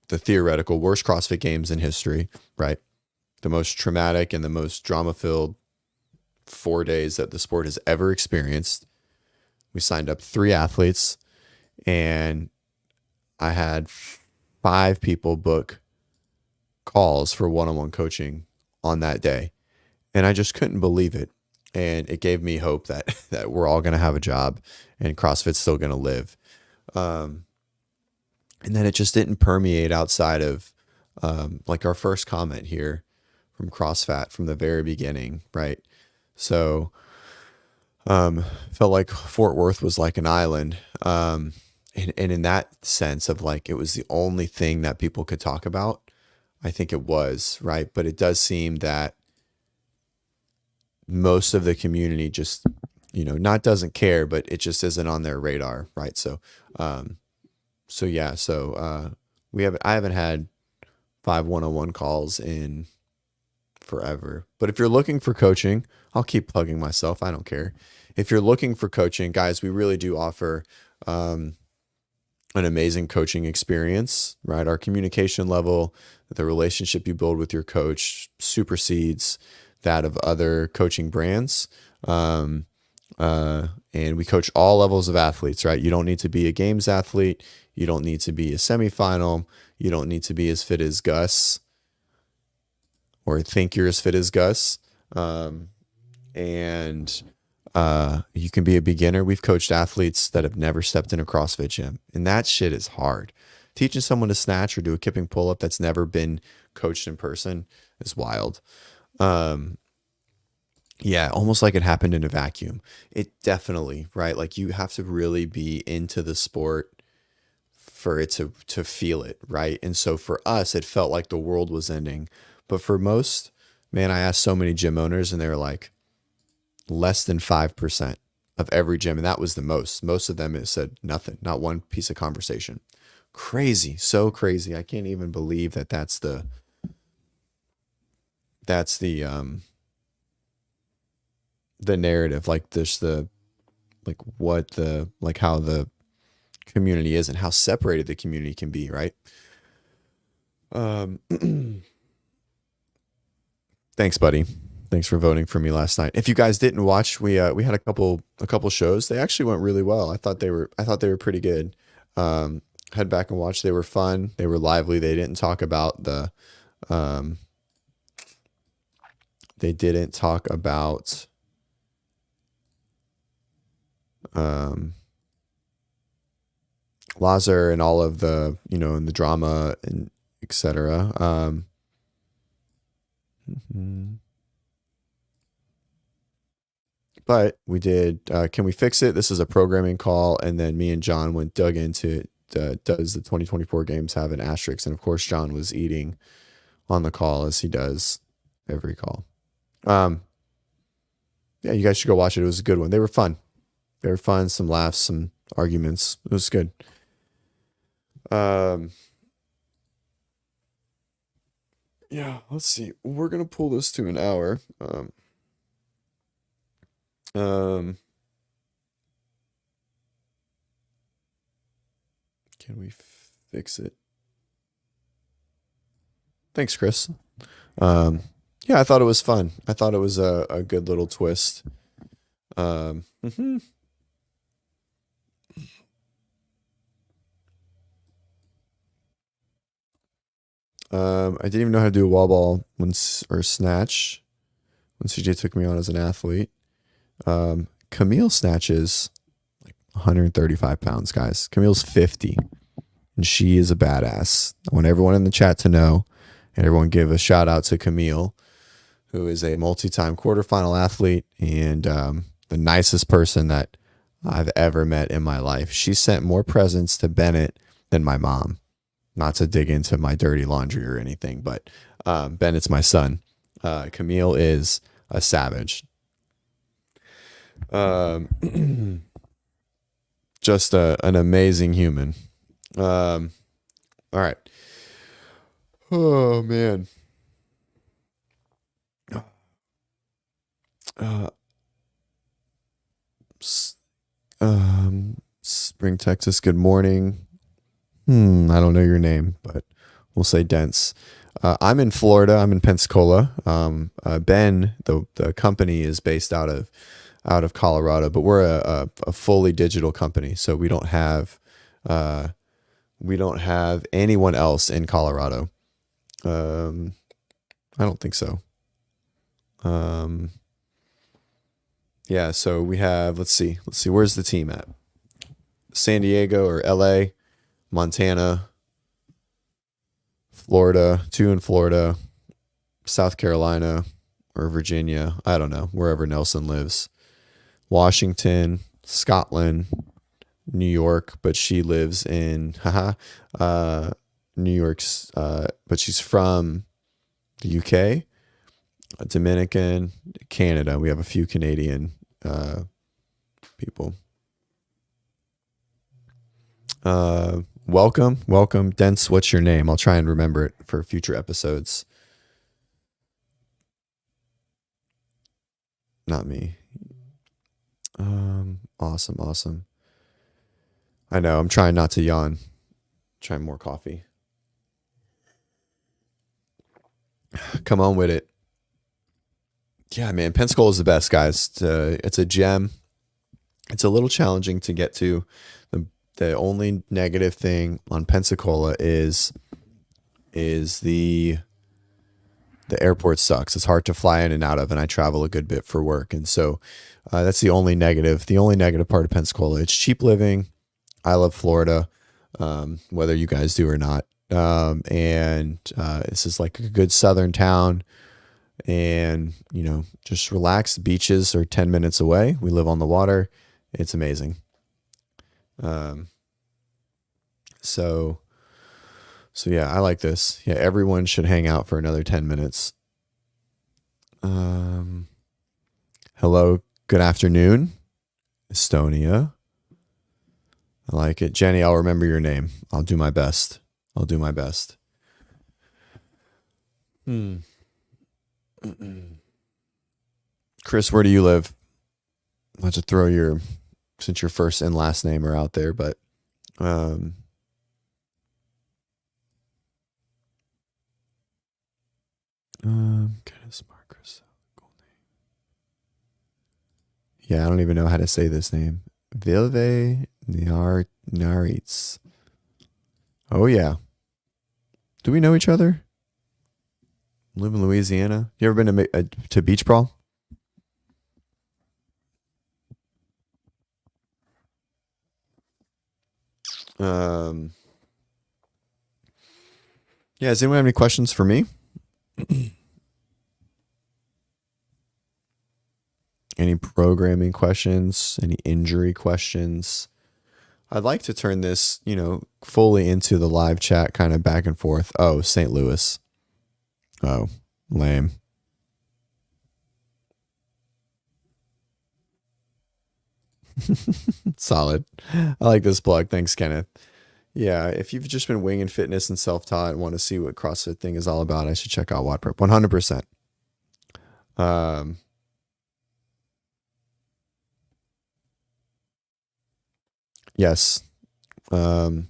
the theoretical worst CrossFit games in history, right? The most traumatic and the most drama-filled 4 days that the sport has ever experienced. We signed up 3 athletes, and I had 5 people book calls for one-on-one coaching on that day. And I just couldn't believe it. And it gave me hope that we're all going to have a job and CrossFit's still going to live. And then it just didn't permeate outside of like our first comment here from CrossFat from the very beginning, right? So felt like Fort Worth was like an island. And in that sense of like it was the only thing that people could talk about, I think it was, right? But it does seem that most of the community just not doesn't care, but it just isn't on their radar, right? Um, I haven't had 5 one-on-one calls in forever. But if you're looking for coaching, I'll keep plugging myself. I don't care. If you're looking for coaching, guys, we really do offer um, an amazing coaching experience, right? Our communication level, the relationship you build with your coach supersedes that of other coaching brands. Um, and we coach all levels of athletes, right? You don't need to be a games athlete. You don't need to be a semifinal. You don't need to be as fit as Gus or think you're as fit as Gus. And you can be a beginner. We've coached athletes that have never stepped in a CrossFit gym, and that shit is hard. Teaching someone to snatch or do a kipping pull-up that's never been coached in person is wild. Yeah, almost like it happened in a vacuum. It definitely, right? Like you have to really be into the sport for it to feel it, right? And so for us, it felt like the world was ending. But for most, man, I asked so many gym owners and they were like less than 5% of every gym. And that was the most. Most of them, it said nothing, not one piece of conversation. Crazy, so crazy. I can't even believe that the narrative, like this, how the community is and how separated the community can be, right? Um, Thanks, buddy. Thanks for voting for me last night. If you guys didn't watch, we had a couple shows. They actually went really well. I thought they were pretty good. Head back and watch. They were fun. They were lively. They didn't talk about um, they didn't talk about Lazar and all of the, and the drama and etc. But we did, can we fix it? This is a programming call. And then me and John dug into, does the 2024 games have an asterisk? And of course, John was eating on the call as he does every call. Yeah, you guys should go watch it. It was a good one. They were fun. Some laughs, some arguments. It was good. Yeah, let's see. We're gonna pull this to an hour. Can we fix it? Thanks, Chris. Yeah, I thought it was fun. I thought it was a good little twist. Mhm. I didn't even know how to do a wall ball or snatch when CJ took me on as an athlete. Camille snatches like 135 pounds, guys. Camille's 50, and she is a badass. I want everyone in the chat to know, and everyone give a shout out to Camille, who is a multi-time quarterfinal athlete and the nicest person that I've ever met in my life. She sent more presents to Bennett than my mom. Not to dig into my dirty laundry or anything, but Bennett's my son. Camille is a savage. Just an amazing human. All right. Oh, man. Spring, Texas, good morning. I don't know your name, but we'll say Dense. I'm in Florida. I'm in Pensacola. Ben, the company is based out of Colorado, but we're a fully digital company, so we don't have anyone else in Colorado. I don't think so. Yeah, so we have, let's see, where's the team at? San Diego or LA, Montana, Florida, 2 in Florida, South Carolina or Virginia. I don't know, wherever Nelson lives. Washington, Scotland, New York, but she lives in New York's, but she's from the UK, Dominican, Canada. We have a few Canadian people. Welcome. Dents, what's your name? I'll try and remember it for future episodes. Not me. Awesome. I know, I'm trying not to yawn. Trying more coffee. Come on with it. Yeah, man, Pensacola is the best, guys. It's a gem. It's a little challenging to get to. The only negative thing on Pensacola is the airport sucks. It's hard to fly in and out of, and I travel a good bit for work, and so that's the only negative. The only negative part of Pensacola. It's cheap living. I love Florida, whether you guys do or not. And this is like a good southern town, and just relax. The beaches are 10 minutes away. We live on the water. It's amazing. So yeah, I like this. Yeah, everyone should hang out for another 10 minutes. Hello, good afternoon, Estonia. I like it. Jenny, I'll remember your name. I'll do my best. Chris, where do you live? I'll have to throw since your first and last name are out there, but kind of smart, Chris. Cool name. Yeah, I don't even know how to say this name. Vilve Naritz. Oh yeah. Do we know each other? Live in Louisiana. You ever been to Beach Brawl? Yeah, does anyone have any questions for me? Any programming questions? Any injury questions? I'd like to turn this, fully into the live chat, kind of back and forth. Oh, St. Louis. Oh, lame. Solid. I like this plug. Thanks, Kenneth. Yeah, if you've just been winging fitness and self-taught and want to see what CrossFit thing is all about, I should check out WOD Prep 100%. Yes. Well,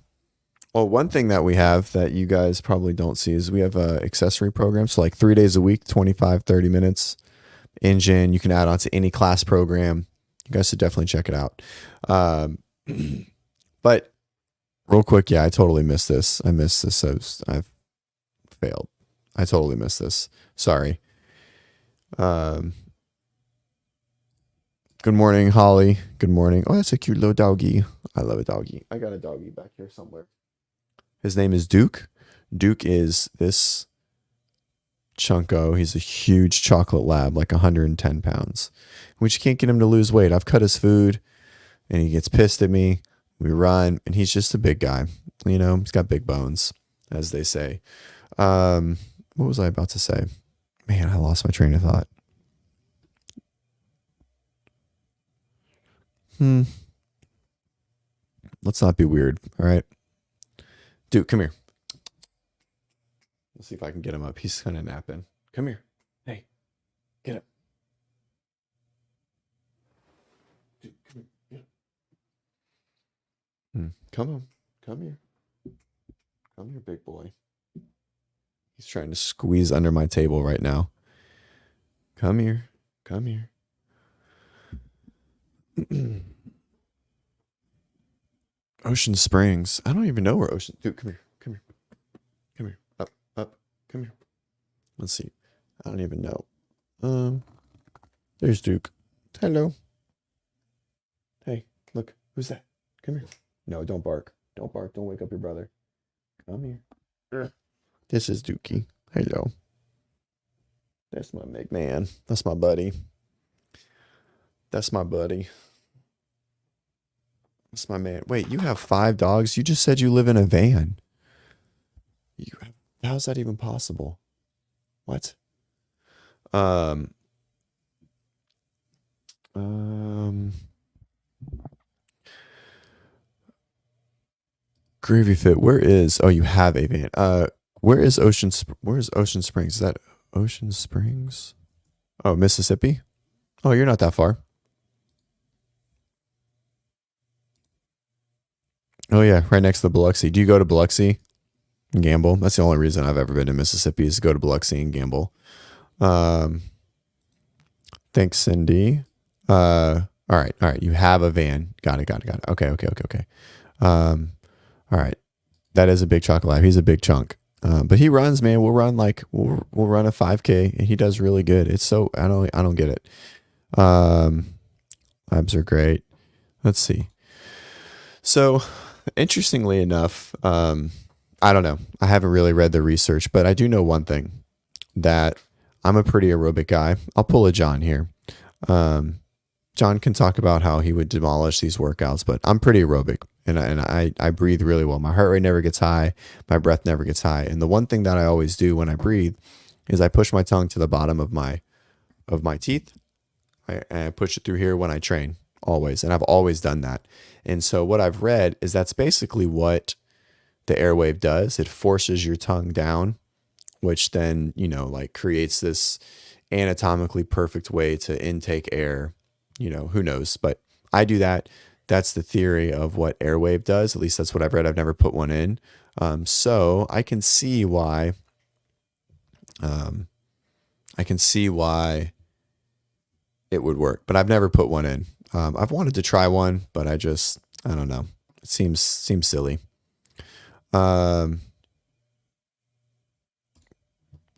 one thing that we have that you guys probably don't see is we have a accessory program. So like 3 days a week, 25, 30 minutes. Engine, you can add on to any class program. You guys should definitely check it out. But real quick, yeah, I totally missed this. I missed this. I've failed. I totally missed this. Sorry. Good morning, Holly. Good morning. Oh, that's a cute little doggy. I love a doggy. I got a doggy back here somewhere. His name is Duke. Duke is this chunko. He's a huge chocolate lab, like 110 pounds. We just can't get him to lose weight. I've cut his food, and he gets pissed at me. We run, and he's just a big guy. He's got big bones, as they say. What was I about to say? Man, I lost my train of thought. Let's not be weird, all right? Dude, come here. Let's see if I can get him up. He's kind of napping. Come here. Hey, get up. Dude, come here. Get up. Come on. Come here. Come here, big boy. He's trying to squeeze under my table right now. Come here. Come here. Ocean Springs. I don't even know where Ocean. Dude, come here. Come here. Come here. Up. Come here. Let's see. I don't even know. There's Duke. Hello. Hey, look. Who's that? Come here. No, don't bark. Don't bark. Don't wake up your brother. Come here. This is Dookie. Hello. That's my big man. That's my buddy. That's my buddy. That's my man. Wait, you have 5 dogs? You just said you live in a van. How's that even possible? What? Gravy Fit. Where is? Oh, you have a van. Where is Ocean Springs? Is that Ocean Springs? Oh, Mississippi. Oh, you're not that far. Oh yeah, right next to Biloxi. Do you go to Biloxi and gamble? That's the only reason I've ever been to Mississippi is to go to Biloxi and gamble. Um, thanks, Cindy. All right. You have a van. Got it. Okay. Um, all right. That is a big chocolate lab. He's a big chunk. But he runs, man. We'll run a 5K, and he does really good. It's so I don't get it. Um, labs are great. Let's see. So, interestingly enough, I don't know. I haven't really read the research, but I do know one thing that I'm a pretty aerobic guy. I'll pull a John here. Um, John can talk about how he would demolish these workouts, but I'm pretty aerobic and I breathe really well. My heart rate never gets high. My breath never gets high. And the one thing that I always do when I breathe is I push my tongue to the bottom of my teeth. I push it through here when I train always. And I've always done that. And so what I've read is that's basically what the airwave does. It forces your tongue down, which then, like creates this anatomically perfect way to intake air. Who knows? But I do that. That's the theory of what airwave does. At least that's what I've read. I've never put one in. So I can see why. I can see why it would work, but I've never put one in. I've wanted to try one, but I don't know. It seems silly. Um,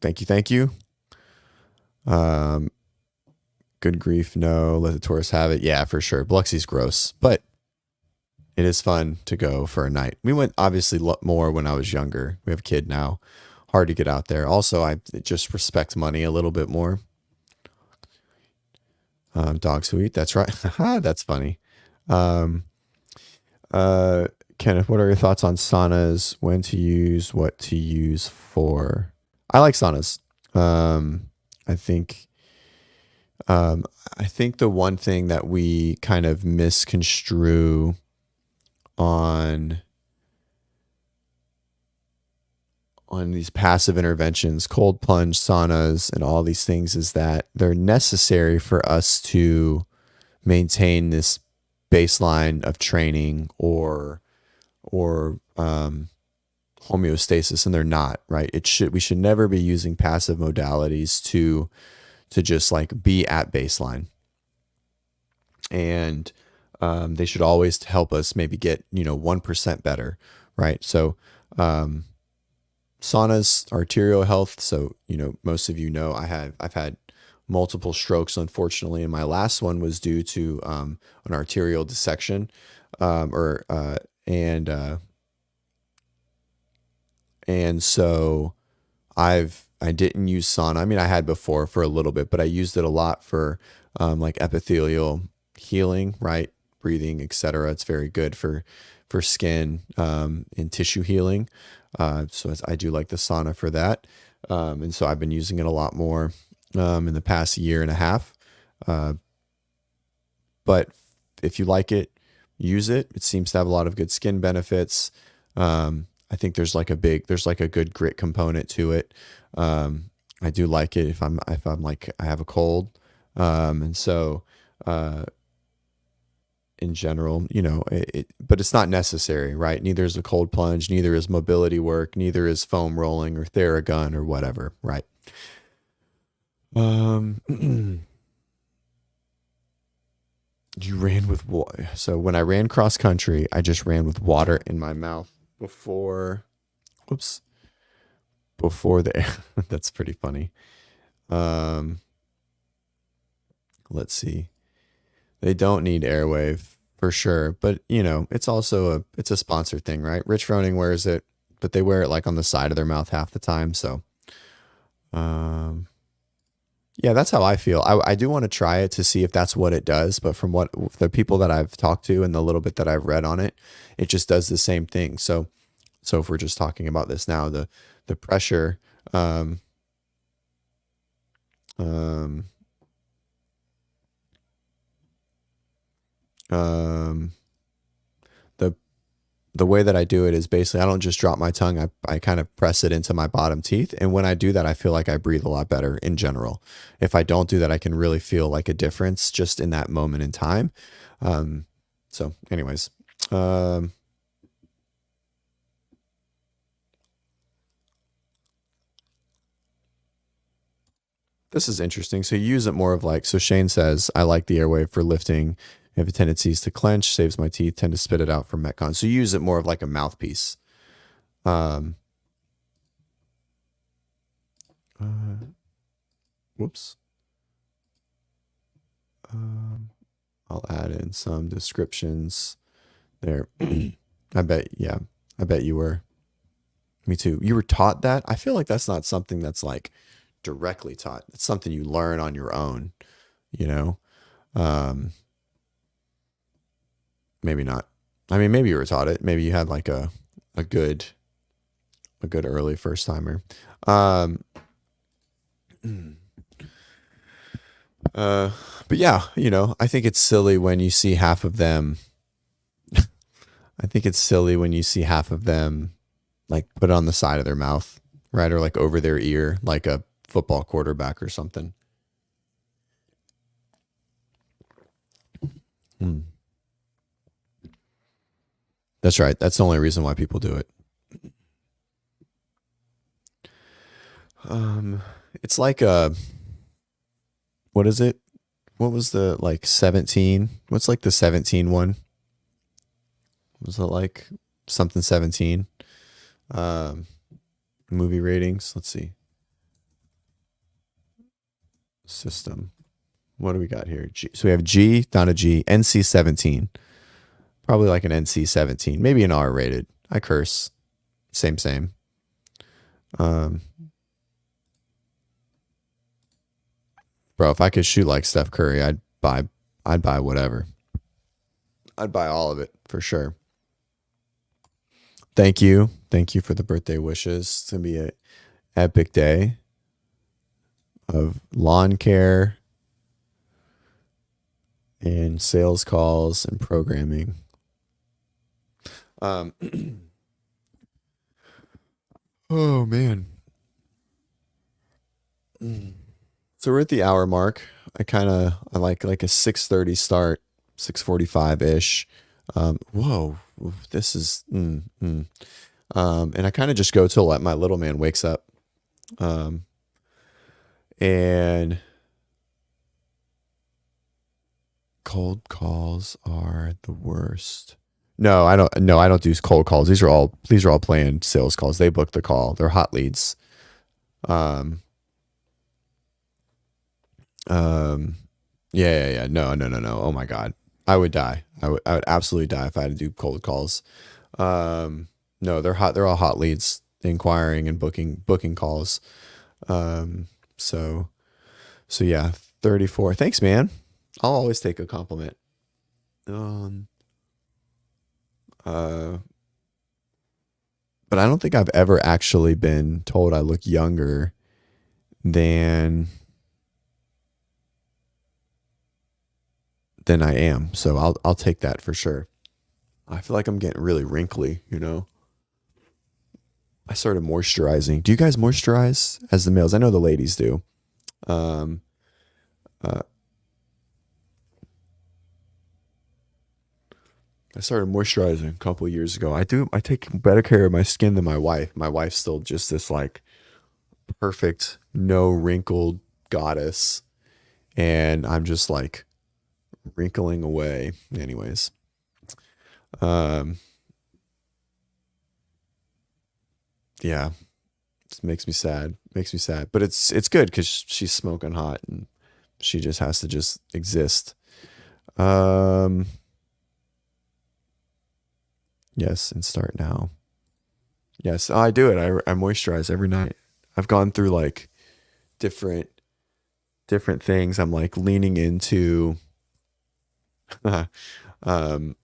thank you. Um, good grief, no. Let the tourists have it. Yeah, for sure. Biloxi's gross, but it is fun to go for a night. We went obviously more when I was younger. We have a kid now. Hard to get out there. Also, I just respect money a little bit more. Dogs who eat. That's right. That's funny. Um, Kenneth, what are your thoughts on saunas? When to use, what to use for? I like saunas. I think, um, I think the one thing that we kind of misconstrue on these passive interventions, cold plunge, saunas, and all these things is that they're necessary for us to maintain this baseline of training or homeostasis, and they're not, right. We should never be using passive modalities to just like be at baseline, and they should always help us maybe get 1% better, right. So saunas, arterial health. So most of I've had multiple strokes, unfortunately, and my last one was due to an arterial dissection, or and so I didn't use sauna. I mean, I had before for a little bit, but I used it a lot for like epithelial healing, right? Breathing, etc. It's very good for skin and tissue healing. So I do like the sauna for that, and so I've been using it a lot more in the past year and a half. But if you like it, use it. It seems to have a lot of good skin benefits. I think there's like a good grit component to it. I do like it if I'm like I have a cold, and so in general, but it's not necessary, right? Neither is a cold plunge, neither is mobility work, neither is foam rolling or Theragun or whatever, right? You ran with water. So when I ran cross country, I just ran with water in my mouth before, whoops, before the, that's pretty funny. Um, let's see. They don't need airwave for sure, but it's a sponsored thing, right? Rich Froning wears it, but they wear it like on the side of their mouth half the time. So, um, yeah, that's how I feel. I do want to try it to see if that's what it does. But from what the people that I've talked to and the little bit that I've read on it, it just does the same thing. So if we're just talking about this now, the pressure, um, um, um, the the way that I do it is basically I don't just drop my tongue. I kind of press it into my bottom teeth. And when I do that, I feel like I breathe a lot better in general. If I don't do that, I can really feel like a difference just in that moment in time. Um, so anyways, um, this is interesting. So you use it more of like, so Shane says, I like the airwave for lifting. I have tendencies to clench, saves my teeth, tend to spit it out for Metcon. So you use it more of like a mouthpiece. Um, uh, whoops. I'll add in some descriptions there. I bet, yeah, I bet you were. Me too. You were taught that? I feel like that's not something that's like directly taught. It's something you learn on your own, you know? Um, maybe not. I mean, maybe you were taught it. Maybe you had like a good a good early first timer. Um, uh, but yeah, I think it's silly when you see half of them. I think it's silly when you see half of them like put it on the side of their mouth, right? Or like over their ear, like a football quarterback or something. Hmm. That's right. That's the only reason why people do it. It's like what is it? What was the like 17? What's like the 17 one? Was it like something 17? Um, movie ratings. Let's see. System. What do we got here? G. So we have G, not a G, NC 17. Probably like an NC 17, maybe an R rated. I curse. Same, same. Um, bro, if I could shoot like Steph Curry, I'd buy whatever. I'd buy all of it for sure. Thank you. Thank you for the birthday wishes. It's gonna be an epic day of lawn care and sales calls and programming. Um, oh man. So we're at the hour mark. I like a 6:30 start, 6:45 ish. Whoa, this is and I kind of just go till my little man wakes up. Um, and cold calls are the worst. No, I don't. No, I don't do cold calls. These are all planned sales calls. They book the call. They're hot leads. Um, um, yeah, yeah, yeah. No, no, no, no. Oh my God, I would die. I would absolutely die if I had to do cold calls. No, they're hot. They're all hot leads, inquiring and booking calls. Um, so so yeah, 34. Thanks, man. I'll always take a compliment. Um, uh, but I don't think I've ever actually been told I look younger than than I am. So I'll take that for sure. I feel like I'm getting really wrinkly. I started moisturizing. Do you guys moisturize as the males? I know the ladies do. Um, uh, I started moisturizing a couple years ago. I do. I take better care of my skin than my wife. My wife's still just this like perfect, no wrinkled goddess, and I'm just like wrinkling away. Anyways, um, yeah, it makes me sad. Makes me sad, but it's good because she's smoking hot and she just has to just exist. Um, yes, and start now. Yes, I do it. I moisturize every night. I've gone through like different different things. I'm like leaning into. um,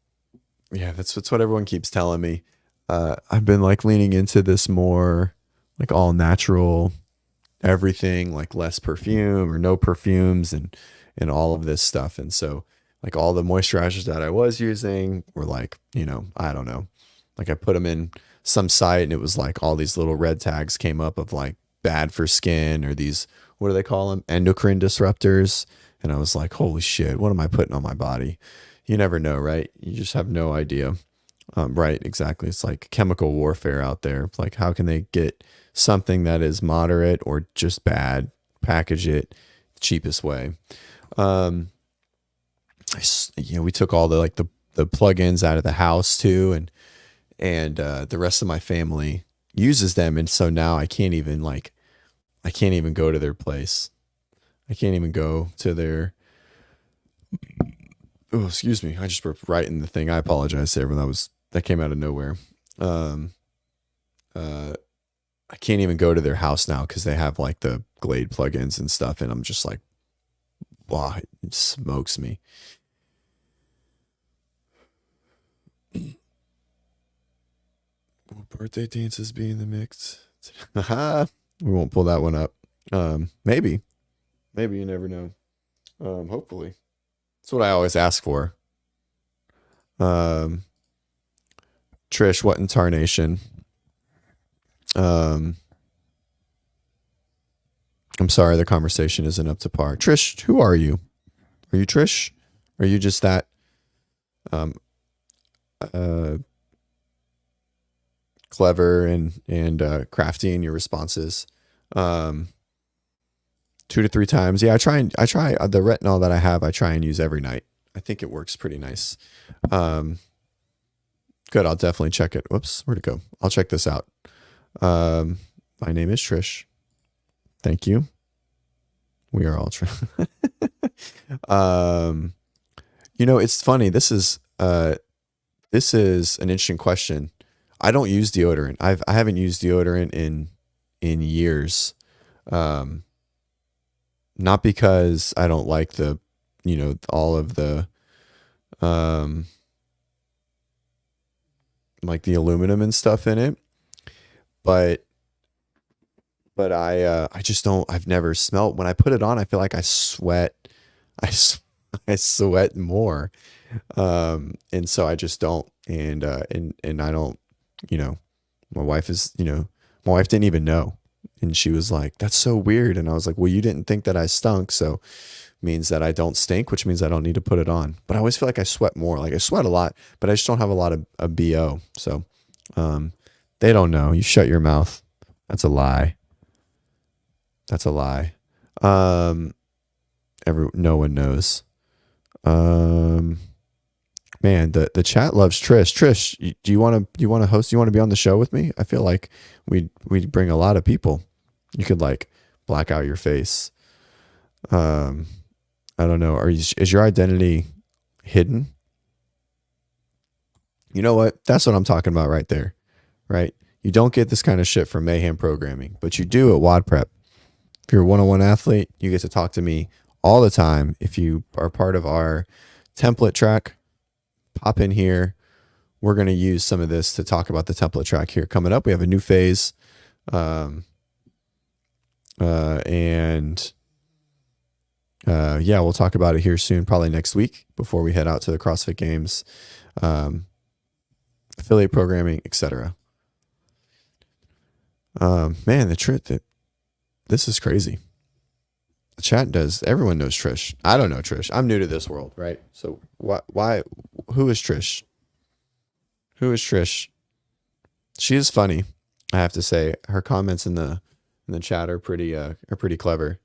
yeah, that's what everyone keeps telling me. I've been like leaning into this more like all natural everything, like less perfume or no perfumes and all of this stuff. And so like all the moisturizers that I was using were like, I don't know, Like I put them in some site and it was like all these little red tags came up of like bad for skin or these, what do they call them? Endocrine disruptors. And I was like, holy shit, what am I putting on my body? You never know, right? You just have no idea. Right, exactly. It's like chemical warfare out there. Like, how can they get something that is moderate or just bad, package it the cheapest way? Um, we took all the like the plugins out of the house too, and the rest of my family uses them, and so now I can't even go to their place. I can't even go to their. Oh, excuse me. I just burped right in the thing. I apologize to everyone. That came out of nowhere. Um, uh, I can't even go to their house now because they have like the Glade plugins and stuff, and I'm just like, wow, it smokes me. Will birthday dances be in the mix? We won't pull that one up. Maybe, maybe you never know. Hopefully, that's what I always ask for. Um, Trish, what in tarnation? Um, I'm sorry, the conversation isn't up to par. Trish, who are you? Are you Trish? Are you just that um, uh, clever and crafty in your responses? Um, 2 to 3 times. Yeah, I try the retinol that I have. I try and use every night. I think it works pretty nice. Um, Good. I'll definitely check it. Whoops, where'd it go? I'll check this out. Um, my name is Trish. Thank you. We are all Trish. um, it's funny. This is an interesting question. I don't use deodorant. I haven't used deodorant in years. Um, Not because I don't like all of the um like the aluminum and stuff in it, but I just don't. I've never smelled when I put it on. I feel like I sweat. I s- I sweat more, and so I just don't. And I don't. You know, my wife is. My wife didn't even know, and she was like, "That's so weird." And I was like, "Well, you didn't think that I stunk, so means that I don't stink, which means I don't need to put it on." But I always feel like I sweat more. Like I sweat a lot, but I just don't have a lot of BO. So, um, they don't know. You shut your mouth. That's a lie. That's a lie. Um, no one knows. Um, Man, the chat loves Trish. Trish, do you want to host? You want to be on the show with me? I feel like we'd bring a lot of people. You could like black out your face. Um, I don't know. Is your identity hidden? You know what? That's what I'm talking about right there. Right? You don't get this kind of shit from Mayhem Programming, but you do at WOD Prep. If you're a one-on-one athlete, you get to talk to me all the time. If you are part of our template track, pop in here. We're going to use some of this to talk about the template track here. Coming up, we have a new phase. Um, and Yeah, we'll talk about it here soon, probably next week before we head out to the CrossFit Games, um, affiliate programming, etc. Man, the trip that this is crazy. The chat does. Everyone knows Trish. I don't know Trish. I'm new to this world, right? So why? Who is Trish? Who is Trish? She is funny, I have to say. Her comments in the chat are pretty clever.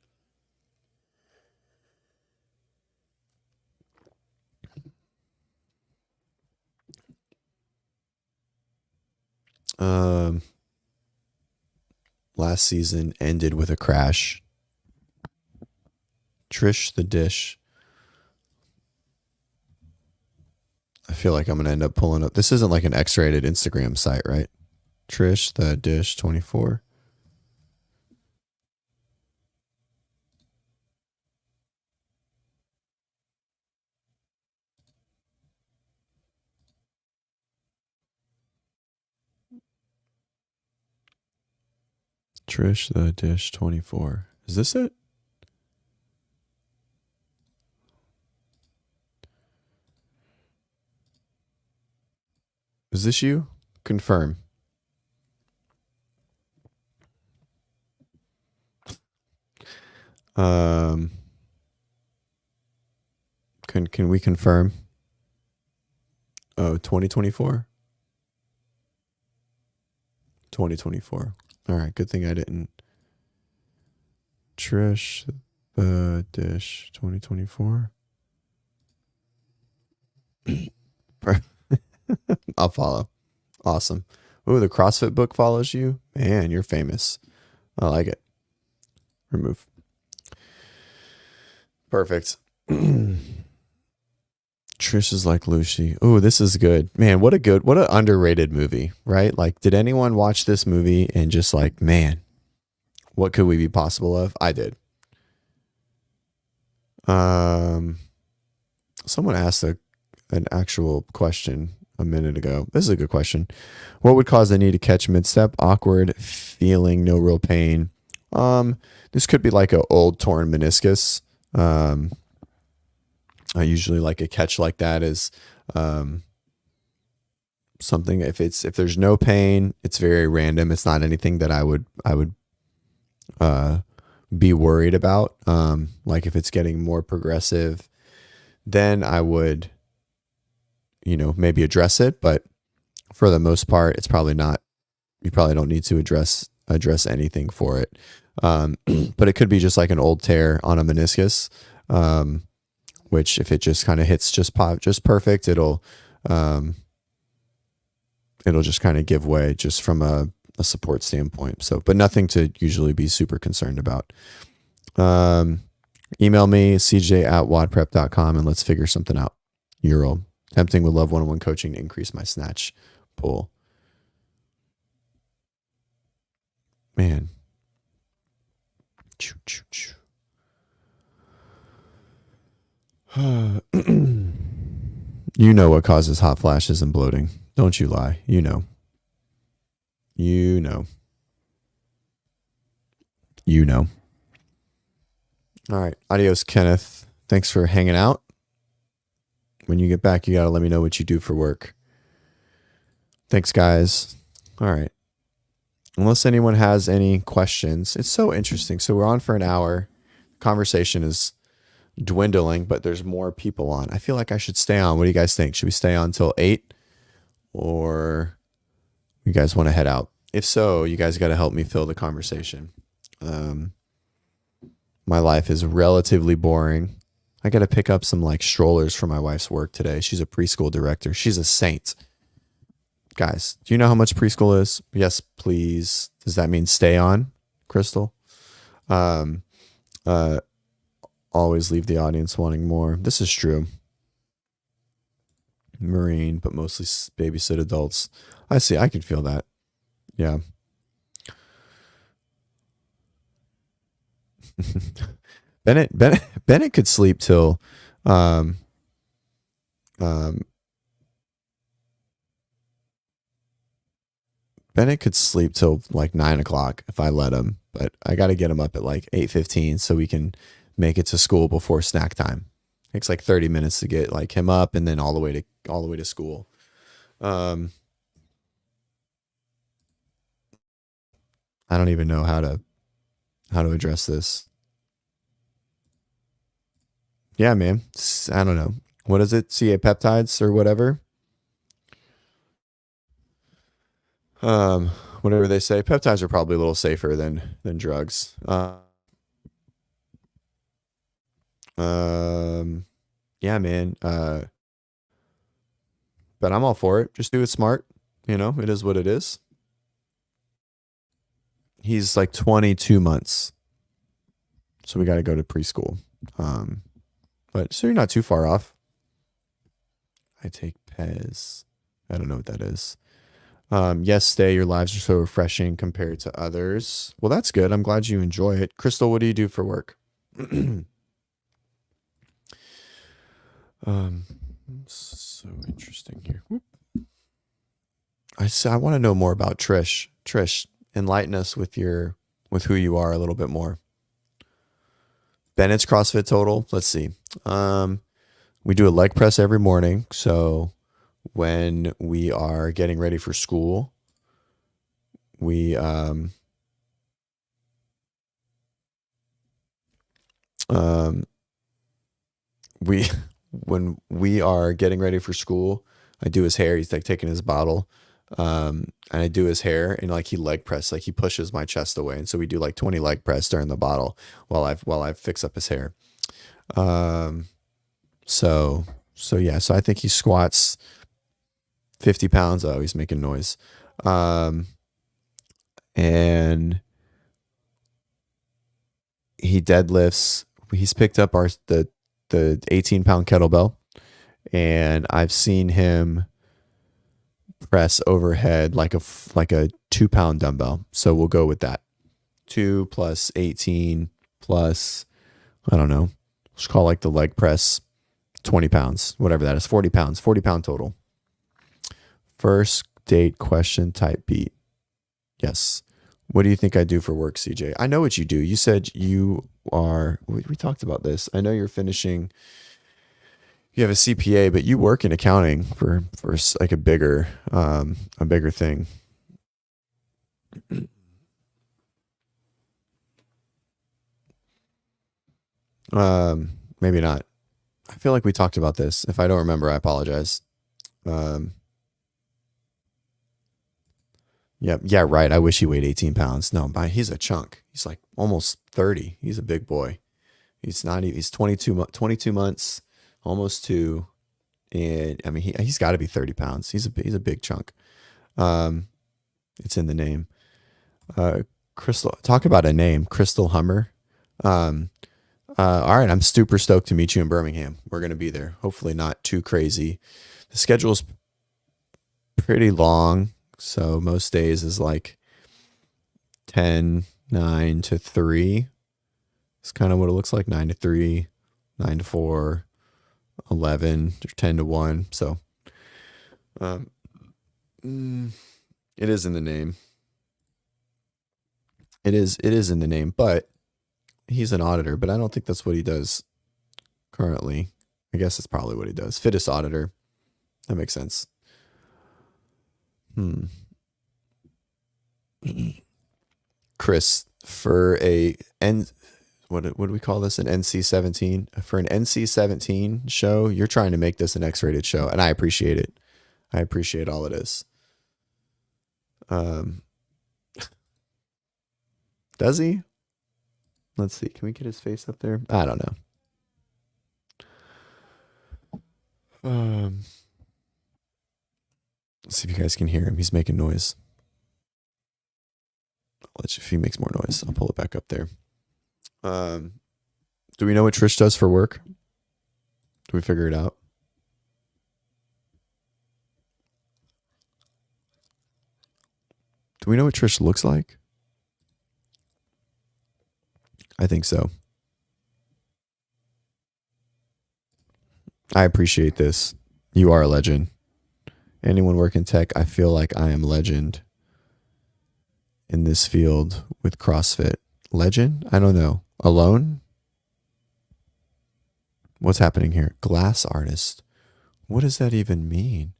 Um, Last season ended with a crash. Trish the dish. I feel like I'm gonna end up pulling up. This isn't like an X-rated Instagram site, right? Trish the dish 24. Trish the dish 24. Is this it? Is this you? confirm. Can we confirm? Oh, 2024? 2024. All right, good thing I didn't. Trish, the dish, 2024. I'll follow. Awesome. Ooh, the CrossFit book follows you? Man, you're famous. I like it. Remove. Perfect. Trish is like Lucy. Oh, this is good. Man, what an underrated movie, right? Like, did anyone watch this movie and just like, man, what could we be possible of? I did. Someone asked an actual question a minute ago. This is a good question. What would cause the knee to catch mid-step? Awkward feeling, no real pain. This could be like an old torn meniscus. I usually like a catch like that is something if there's no pain, it's very random. It's not anything that I would be worried about. Like if it's getting more progressive, then I would, maybe address it. But for the most part, it's probably not. You probably don't need to address anything for it. But it could be just like an old tear on a meniscus. Which if it just kind of hits just perfect, it'll just kind of give way just from a support standpoint. So, but nothing to usually be super concerned about. Email me, cj@wadprep.com, and let's figure something out. Euro. Tempting with love one-on-one coaching to increase my snatch pull. Man. Choo, choo, choo. You know what causes hot flashes and bloating. Don't you lie. You know. All right. Adios, Kenneth. Thanks for hanging out. When you get back, you got to let me know what you do for work. Thanks, guys. All right. Unless anyone has any questions. It's so interesting. So we're on for an hour. Conversation is dwindling, but there's more people on. I feel like I should stay on. What do you guys think? Should we stay on till 8? Or you guys want to head out? If so, you guys got to help me fill the conversation. My life is relatively boring. I got to pick up some like strollers for my wife's work today. She's a preschool director. She's a saint. Guys, do you know how much preschool is? Yes, please. Does that mean stay on, Crystal? Always leave the audience wanting more. This is true. Marine, but mostly babysit adults. I see. I can feel that. Yeah. Bennett could sleep till Bennett could sleep till like 9 o'clock if I let him, but I got to get him up at like 8:15 so we can make it to school before snack time. It takes like 30 minutes to get like him up and then all the way to school. I don't even know how to address this. Yeah, man. I don't know. What is it? CA peptides or whatever? Whatever they say. Peptides are probably a little safer than drugs. Yeah, man. But I'm all for it. Just do it smart. It is what it is. He's like 22 months. So we got to go to preschool. But so you're not too far off. I take Pez. I don't know what that is. Yes, stay. Your lives are so refreshing compared to others. Well, that's good. I'm glad you enjoy it. Crystal, what do you do for work? So interesting here. I want to know more about Trish. Trish, enlighten us with who you are a little bit more. Bennett's CrossFit total. Let's see. We do a leg press every morning. So when we are getting ready for school, we um we when we are getting ready for school, I do his hair. He's like taking his bottle, and I do his hair, and like he leg press, like he pushes my chest away, and so we do like 20 leg press during the bottle while I fix up his hair. Um, so yeah, so I think he squats 50 pounds. Oh, he's making noise. Um, and he deadlifts. He's picked up the 18-pound kettlebell, and I've seen him press overhead like a 2-pound dumbbell. So we'll go with that. 2 plus 18 plus, I don't know, let's call like the leg press 20 pounds, whatever that is, 40 pounds, 40-pound total. First date question type beat. Yes. What do you think I do for work, CJ? I know what you do. You said you are, we talked about this. I know you're finishing, you have a CPA, but you work in accounting for like a bigger thing. Maybe not. I feel like we talked about this. If I don't remember, I apologize. Yeah, right. I wish he weighed 18 pounds. No, but he's a chunk. He's like almost 30. He's a big boy. He's not even, he's 22 months, almost 2. And I mean, he's got to be 30 pounds. He's a big chunk. It's in the name. Crystal, talk about a name, Crystal Hummer. All right. I'm super stoked to meet you in Birmingham. We're going to be there. Hopefully not too crazy. The schedule's pretty long. So most days is like 10, 9 to 3. It's kind of what it looks like. 9 to 3, 9 to 4, 11, or 10 to 1. So it is in the name. It is in the name, but he's an auditor, but I don't think that's what he does currently. I guess it's probably what he does. Fittest auditor. That makes sense. Chris, for what do we call this? An NC-17? For an NC-17 show, you're trying to make this an X-rated show, and I appreciate it. I appreciate all it is. Does he? Let's see. Can we get his face up there? I don't know. Let's see if you guys can hear him. He's making noise. If he makes more noise, I'll pull it back up there. Do we know what Trish does for work? Do we figure it out? Do we know what Trish looks like? I think so. I appreciate this. You are a legend. Anyone working tech, I feel like I am legend in this field with CrossFit. Legend? I don't know. Alone? What's happening here? Glass artist. What does that even mean?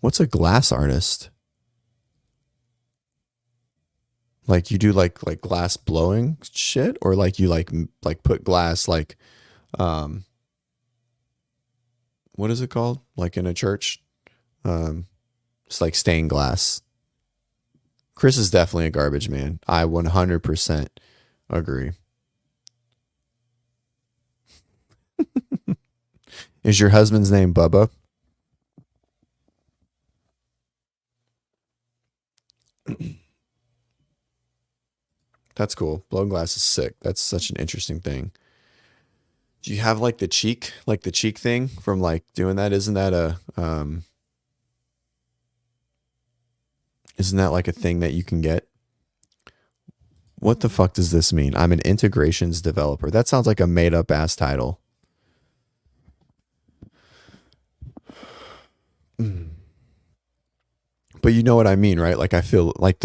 What's a glass artist? Like you do like glass blowing shit, or like you like put glass like what is it called? Like in a church? It's like stained glass. Chris is definitely a garbage man. I 100% agree. Is your husband's name Bubba? That's cool. Blown glass is sick. That's such an interesting thing. Do you have like the cheek thing from like doing that? Isn't that like a thing that you can get? What the fuck does this mean? I'm an integrations developer. That sounds like a made up ass title. But you know what I mean, right? Like I feel like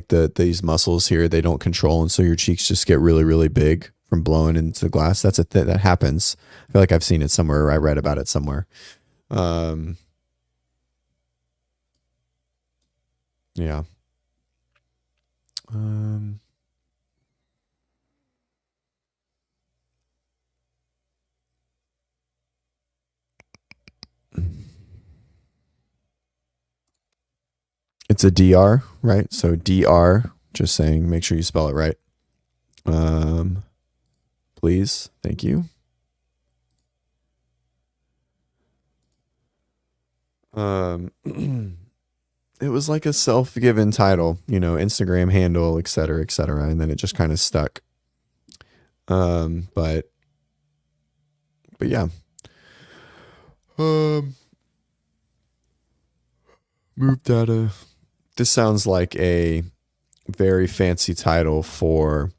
these muscles here, they don't control, and so your cheeks just get really, really big from blowing into the glass. That's a thing that happens. I feel like I've seen it somewhere, or I read about it somewhere. Yeah. Um, it's a DR, right? So DR, just saying, make sure you spell it right. Um, please. Thank you. It was like a self-given title, Instagram handle, et cetera, et cetera. And then it just kind of stuck. But yeah. Um, Move data. This sounds like a very fancy title for.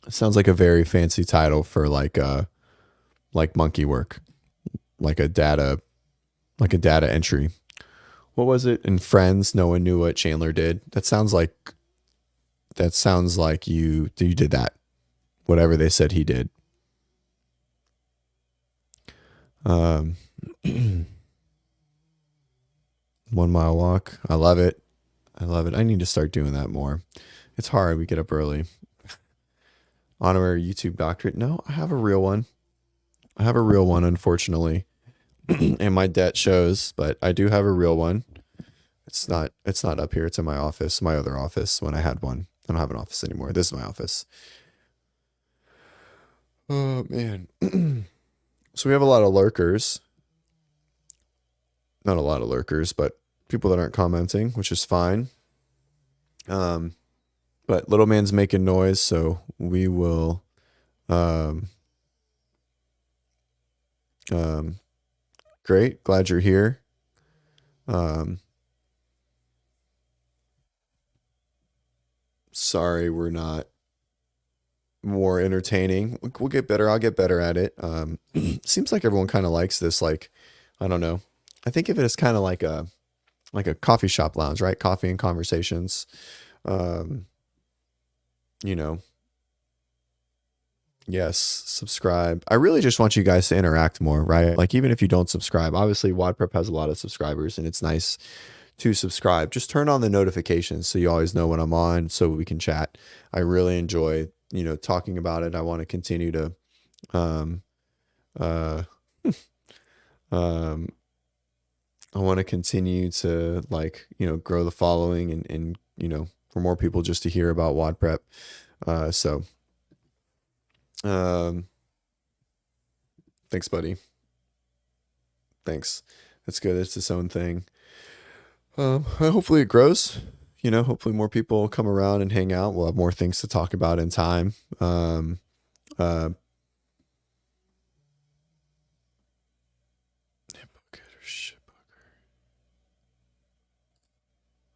It sounds like a very fancy title for like monkey work, like a data entry. What was it in Friends? No one knew what Chandler did. That sounds like you did that. Whatever they said he did. Um, 1 mile walk. I love it. I love it. I need to start doing that more. It's hard. We get up early. Honorary YouTube doctorate. No, I have a real one. Unfortunately. And my debt shows, but I do have a real one. It's not up here. It's in my office, my other office when I had one. I don't have an office anymore. This is my office. Oh man. So we have a lot of lurkers. Not a lot of lurkers, but people that aren't commenting, which is fine. But little man's making noise, so we will great. Glad you're here. Sorry we're not more entertaining. We'll get better. I'll get better at it. Seems like everyone kind of likes this. Like, I don't know. I think of it as kind of like a coffee shop lounge, right? Coffee and conversations. Um, you know, yes, subscribe. I really just want you guys to interact more, right? Like even if you don't subscribe, obviously WODPrep has a lot of subscribers and it's nice to subscribe. Just turn on the notifications so you always know when I'm on so we can chat. I really enjoy, talking about it. I want to continue to um uh um I want to continue to grow the following and for more people just to hear about WODPrep. So um thanks buddy. Thanks. That's good. It's its own thing. Hopefully it grows. Hopefully more people come around and hang out. We'll have more things to talk about in time. Uh,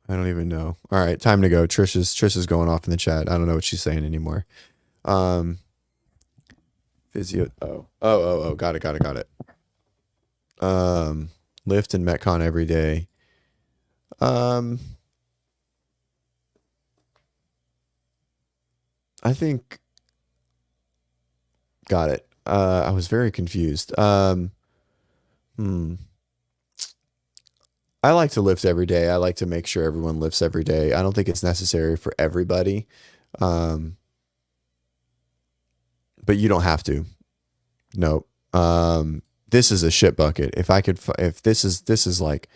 I don't even know. All right, time to go. Trish is going off in the chat. I don't know what she's saying anymore. Physio. Oh. Got it. Lift and Metcon every day. I think. Got it. I was very confused. I like to lift every day. I like to make sure everyone lifts every day. I don't think it's necessary for everybody. But you don't have to. No. This is a shit bucket. If this is like,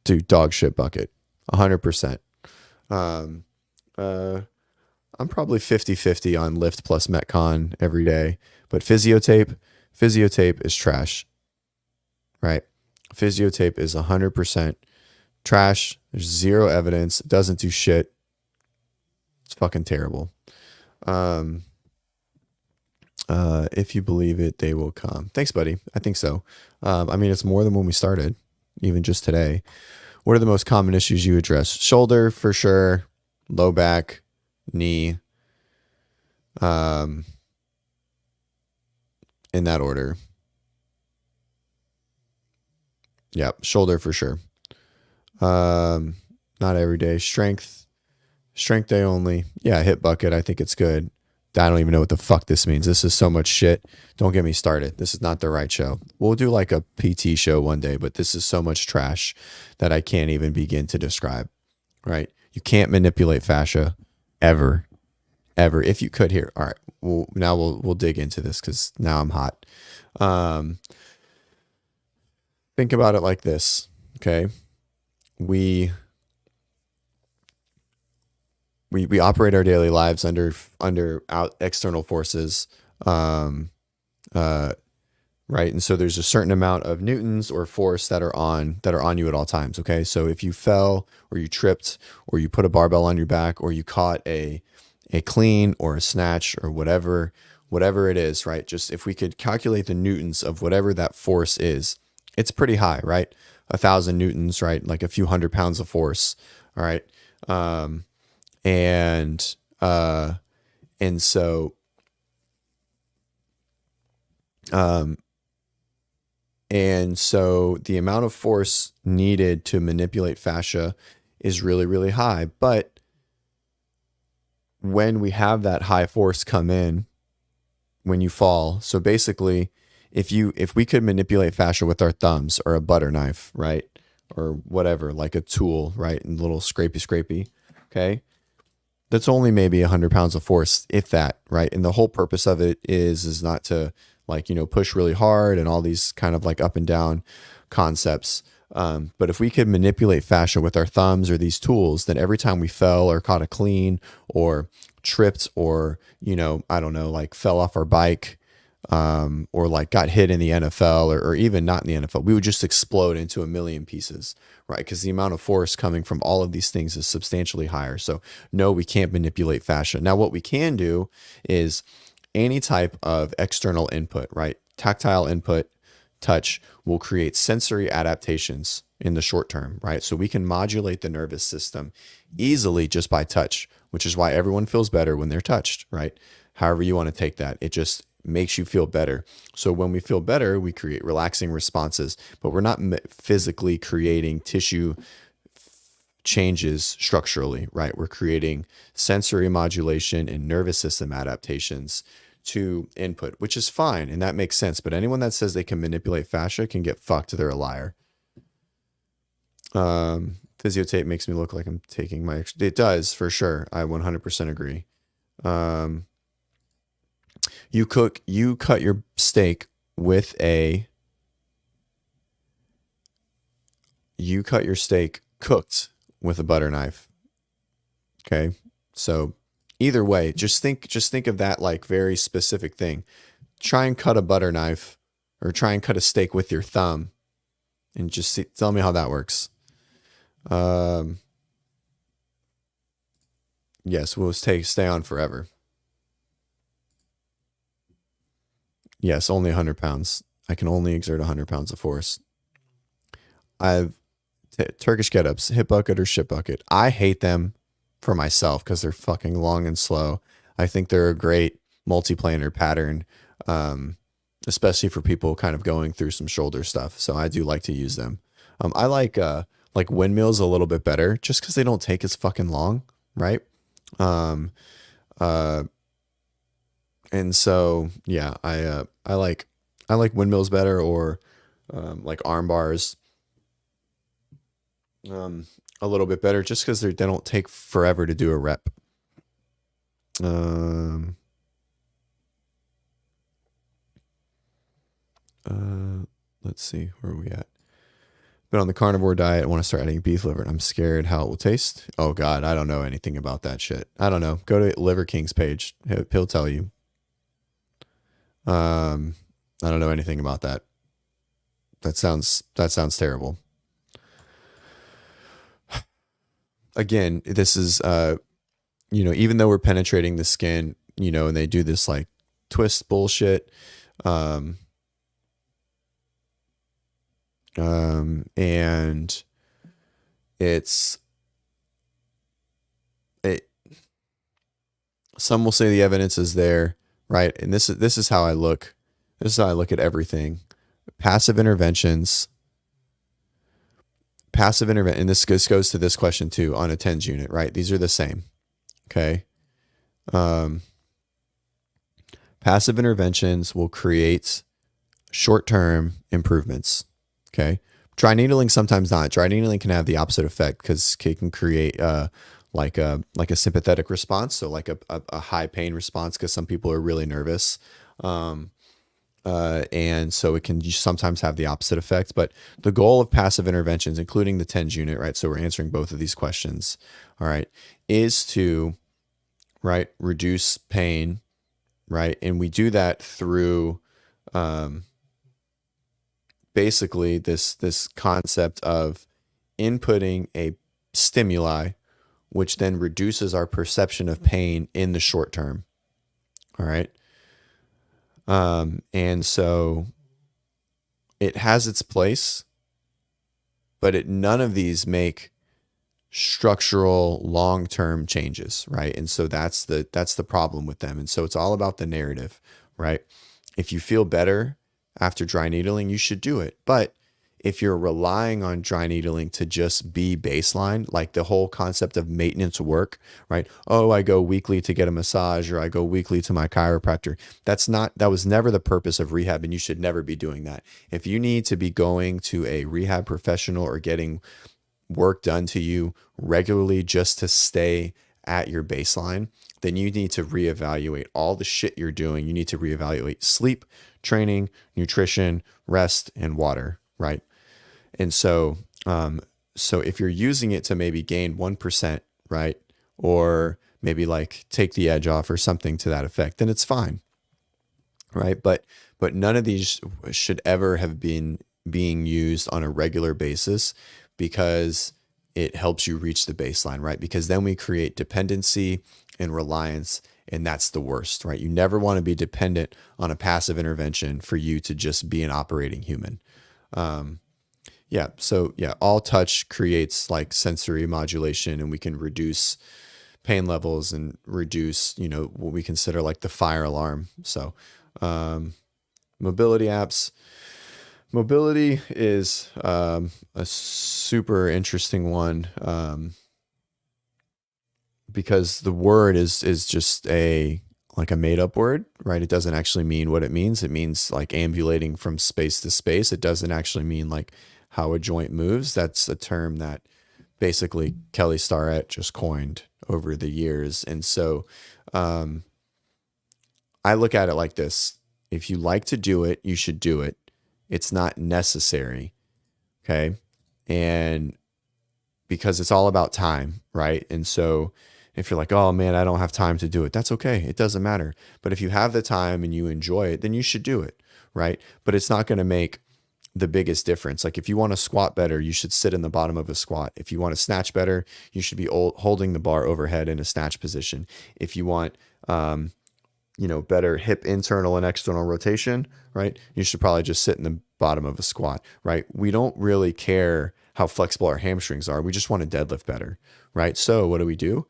dude, dog shit bucket, 100%. I'm probably 50-50 on lift plus Metcon every day, but physiotape is trash, right? Physiotape is 100% trash. There's zero evidence. It doesn't do shit. It's fucking terrible. If you believe it, they will come. Thanks, buddy. I think so. It's more than when we started, even just today. What are the most common issues you address? Shoulder, for sure. Low back, knee. In that order. Yep, shoulder for sure. Not every day. Strength day only. Yeah, hip bucket. I think it's good. I don't even know what the fuck this means. This is so much shit. Don't get me started. This is not the right show. We'll do like a PT show one day, but this is so much trash that I can't even begin to describe, right? You can't manipulate fascia ever, ever. If you could here. All right. Well, now we'll dig into this because now I'm hot. Think about it like this. Okay. We operate our daily lives under out external forces, right? And so there's a certain amount of newtons or force that are on you at all times. Okay, so if you fell or you tripped or you put a barbell on your back or you caught a clean or a snatch or whatever it is, right? Just if we could calculate the newtons of whatever that force is, it's pretty high, right? 1,000 newtons, right? Like a few 100 pounds of force. All right. And so the amount of force needed to manipulate fascia is really, really high. But when we have that high force come in, when you fall, so basically if we could manipulate fascia with our thumbs or a butter knife, right? Or whatever, like a tool, right? And a little scrapey, okay? That's only maybe 100 pounds of force, if that, right? And the whole purpose of it is not to like, push really hard and all these kind of like up and down concepts. But if we could manipulate fascia with our thumbs or these tools, then every time we fell or caught a clean or tripped or, I don't know, like fell off our bike, or like got hit in the NFL or even not in the NFL, we would just explode into a million pieces, right? Because the amount of force coming from all of these things is substantially higher. So no, we can't manipulate fascia. Now, what we can do is any type of external input, right? Tactile input, touch will create sensory adaptations in the short term, right? So we can modulate the nervous system easily just by touch, which is why everyone feels better when they're touched, right? However you want to take that, it just makes you feel better. So when we feel better, we create relaxing responses, but we're not physically creating tissue changes structurally, right? We're creating sensory modulation and nervous system adaptations to input, which is fine. And that makes sense. But anyone that says they can manipulate fascia can get fucked. They're a liar. Physiotape makes me look like I'm taking my, it does for sure. I 100% agree. You cut your steak with you cut your steak cooked with a butter knife. Okay. So either way, just think of that like very specific thing. Try and cut a butter knife or try and cut a steak with your thumb and just tell me how that works. Yes, we'll stay on forever. Yes, only 100 pounds. I can only exert 100 pounds of force. Turkish get-ups, hip bucket or shit bucket. I hate them for myself because they're fucking long and slow. I think they're a great multi-planar pattern, especially for people kind of going through some shoulder stuff. So I do like to use them. I like windmills a little bit better just because they don't take as fucking long, right? And so yeah, I like windmills better or like arm bars a little bit better just because they don't take forever to do a rep. Let's see, where are we at? Been on the carnivore diet. I want to start adding beef liver and I'm scared how it will taste. Oh God, I don't know anything about that shit. I don't know. Go to Liver King's page. He'll tell you. I don't know anything about that. That sounds terrible. Again, this is, even though we're penetrating the skin, and they do this like twist bullshit, and some will say the evidence is there, right? And this is how I look. This is how I look at everything. Passive interventions, and this goes to this question too on a TENS unit, right? These are the same. Okay. Passive interventions will create short-term improvements. Okay. Dry needling sometimes not. Dry needling can have the opposite effect because it can create like a sympathetic response, so like a high pain response because some people are really nervous, and so it can sometimes have the opposite effect. But the goal of passive interventions, including the TENS unit, right? So we're answering both of these questions, all right, is to reduce pain, right, and we do that through basically this concept of inputting a stimuli, which then reduces our perception of pain in the short term. All right. And so it has its place, but none of these make structural long-term changes, right? And so that's the problem with them. And so it's all about the narrative, right? If you feel better after dry needling, you should do it. But if you're relying on dry needling to just be baseline, like the whole concept of maintenance work, right? Oh, I go weekly to get a massage, or I go weekly to my chiropractor. That was never the purpose of rehab, and you should never be doing that. If you need to be going to a rehab professional or getting work done to you regularly just to stay at your baseline, then you need to reevaluate all the shit you're doing. You need to reevaluate sleep, training, nutrition, rest, and water, right? And so, so if you're using it to maybe gain 1%, right, or maybe like take the edge off or something to that effect, then it's fine, right? But none of these should ever have been being used on a regular basis because it helps you reach the baseline, right? Because then we create dependency and reliance, and that's the worst, right? You never want to be dependent on a passive intervention for you to just be an operating human. So all touch creates like sensory modulation, and we can reduce pain levels and reduce, what we consider like the fire alarm. So, mobility apps. Mobility is a super interesting one, because the word is just like a made up word, right? It doesn't actually mean what it means. It means like ambulating from space to space. It doesn't actually mean like how a joint moves. That's a term that basically Kelly Starrett just coined over the years. And so I look at it like this. If you like to do it, you should do it. It's not necessary. Okay. And because it's all about time, right? And so if you're like, oh man, I don't have time to do it, that's okay. It doesn't matter. But if you have the time and you enjoy it, then you should do it, right? But it's not going to make the biggest difference. Like if you want to squat better, you should sit in the bottom of a squat. If you want to snatch better, you should be holding the bar overhead in a snatch position. If you want, better hip internal and external rotation, right? You should probably just sit in the bottom of a squat, right? We don't really care how flexible our hamstrings are. We just want to deadlift better, right? So what do?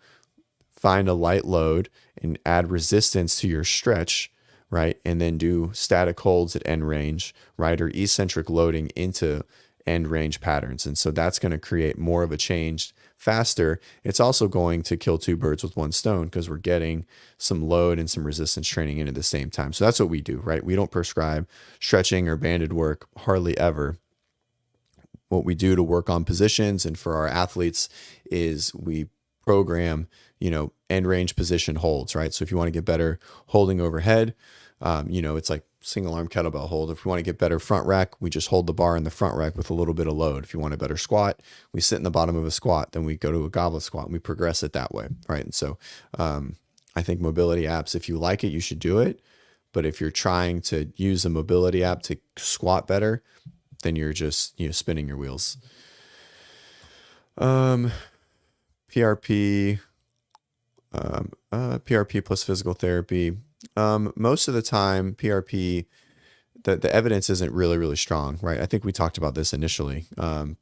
Find a light load and add resistance to your stretch, right? And then do static holds at end range, right? Or eccentric loading into end range patterns. And so that's going to create more of a change faster. It's also going to kill two birds with one stone because we're getting some load and some resistance training in at the same time. So that's what we do, right? We don't prescribe stretching or banded work hardly ever. What we do to work on positions and for our athletes is we program, end range position holds, right? So if you want to get better holding overhead, it's like single arm kettlebell hold. If we want to get better front rack, we just hold the bar in the front rack with a little bit of load. If you want a better squat, we sit in the bottom of a squat, then we go to a goblet squat and we progress it that way, right? And so I think mobility apps, if you like it, you should do it. But if you're trying to use a mobility app to squat better, then you're just spinning your wheels. PRP, PRP plus physical therapy. Most of the time, PRP, the evidence isn't really, really strong, right? I think we talked about this initially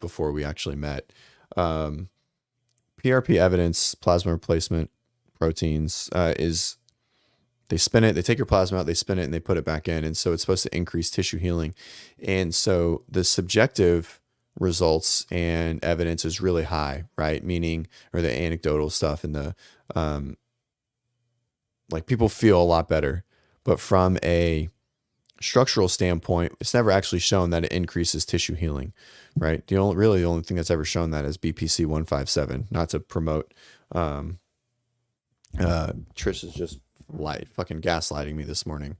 before we actually met. PRP evidence, plasma replacement proteins, is they spin it, they take your plasma out, they spin it, and they put it back in. And so it's supposed to increase tissue healing. And so the subjective results and evidence is really high, right? Meaning, or the anecdotal stuff and the, like people feel a lot better, but from a structural standpoint, it's never actually shown that it increases tissue healing, right? The only thing that's ever shown that is BPC 157. Not to promote. Trish is just fucking gaslighting me this morning.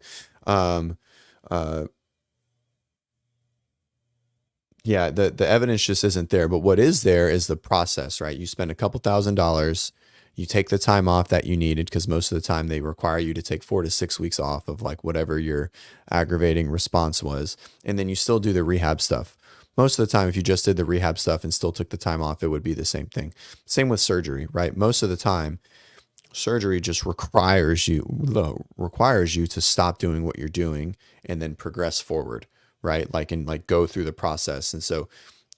Yeah, the evidence just isn't there. But what is there is the process, right? You spend a couple $1,000s, you take the time off that you needed, because most of the time they require you to take 4 to 6 weeks off of like whatever your aggravating response was. And then you still do the rehab stuff. Most of the time, if you just did the rehab stuff and still took the time off, it would be the same thing. Same with surgery, right? Most of the time, surgery just requires you to stop doing what you're doing and then progress forward, right? And go through the process. And so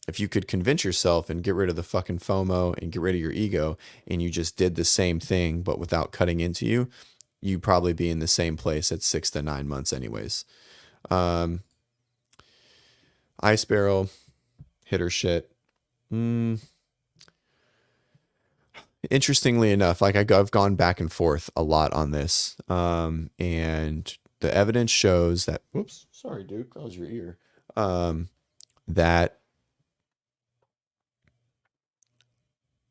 if you could convince yourself and get rid of the fucking FOMO and get rid of your ego, and you just did the same thing but without cutting into you, you'd probably be in the same place at 6 to 9 months anyways. Ice barrel, hitter shit. Interestingly enough, I've gone back and forth a lot on this. And the evidence shows that, whoops, sorry, dude, that was your ear. That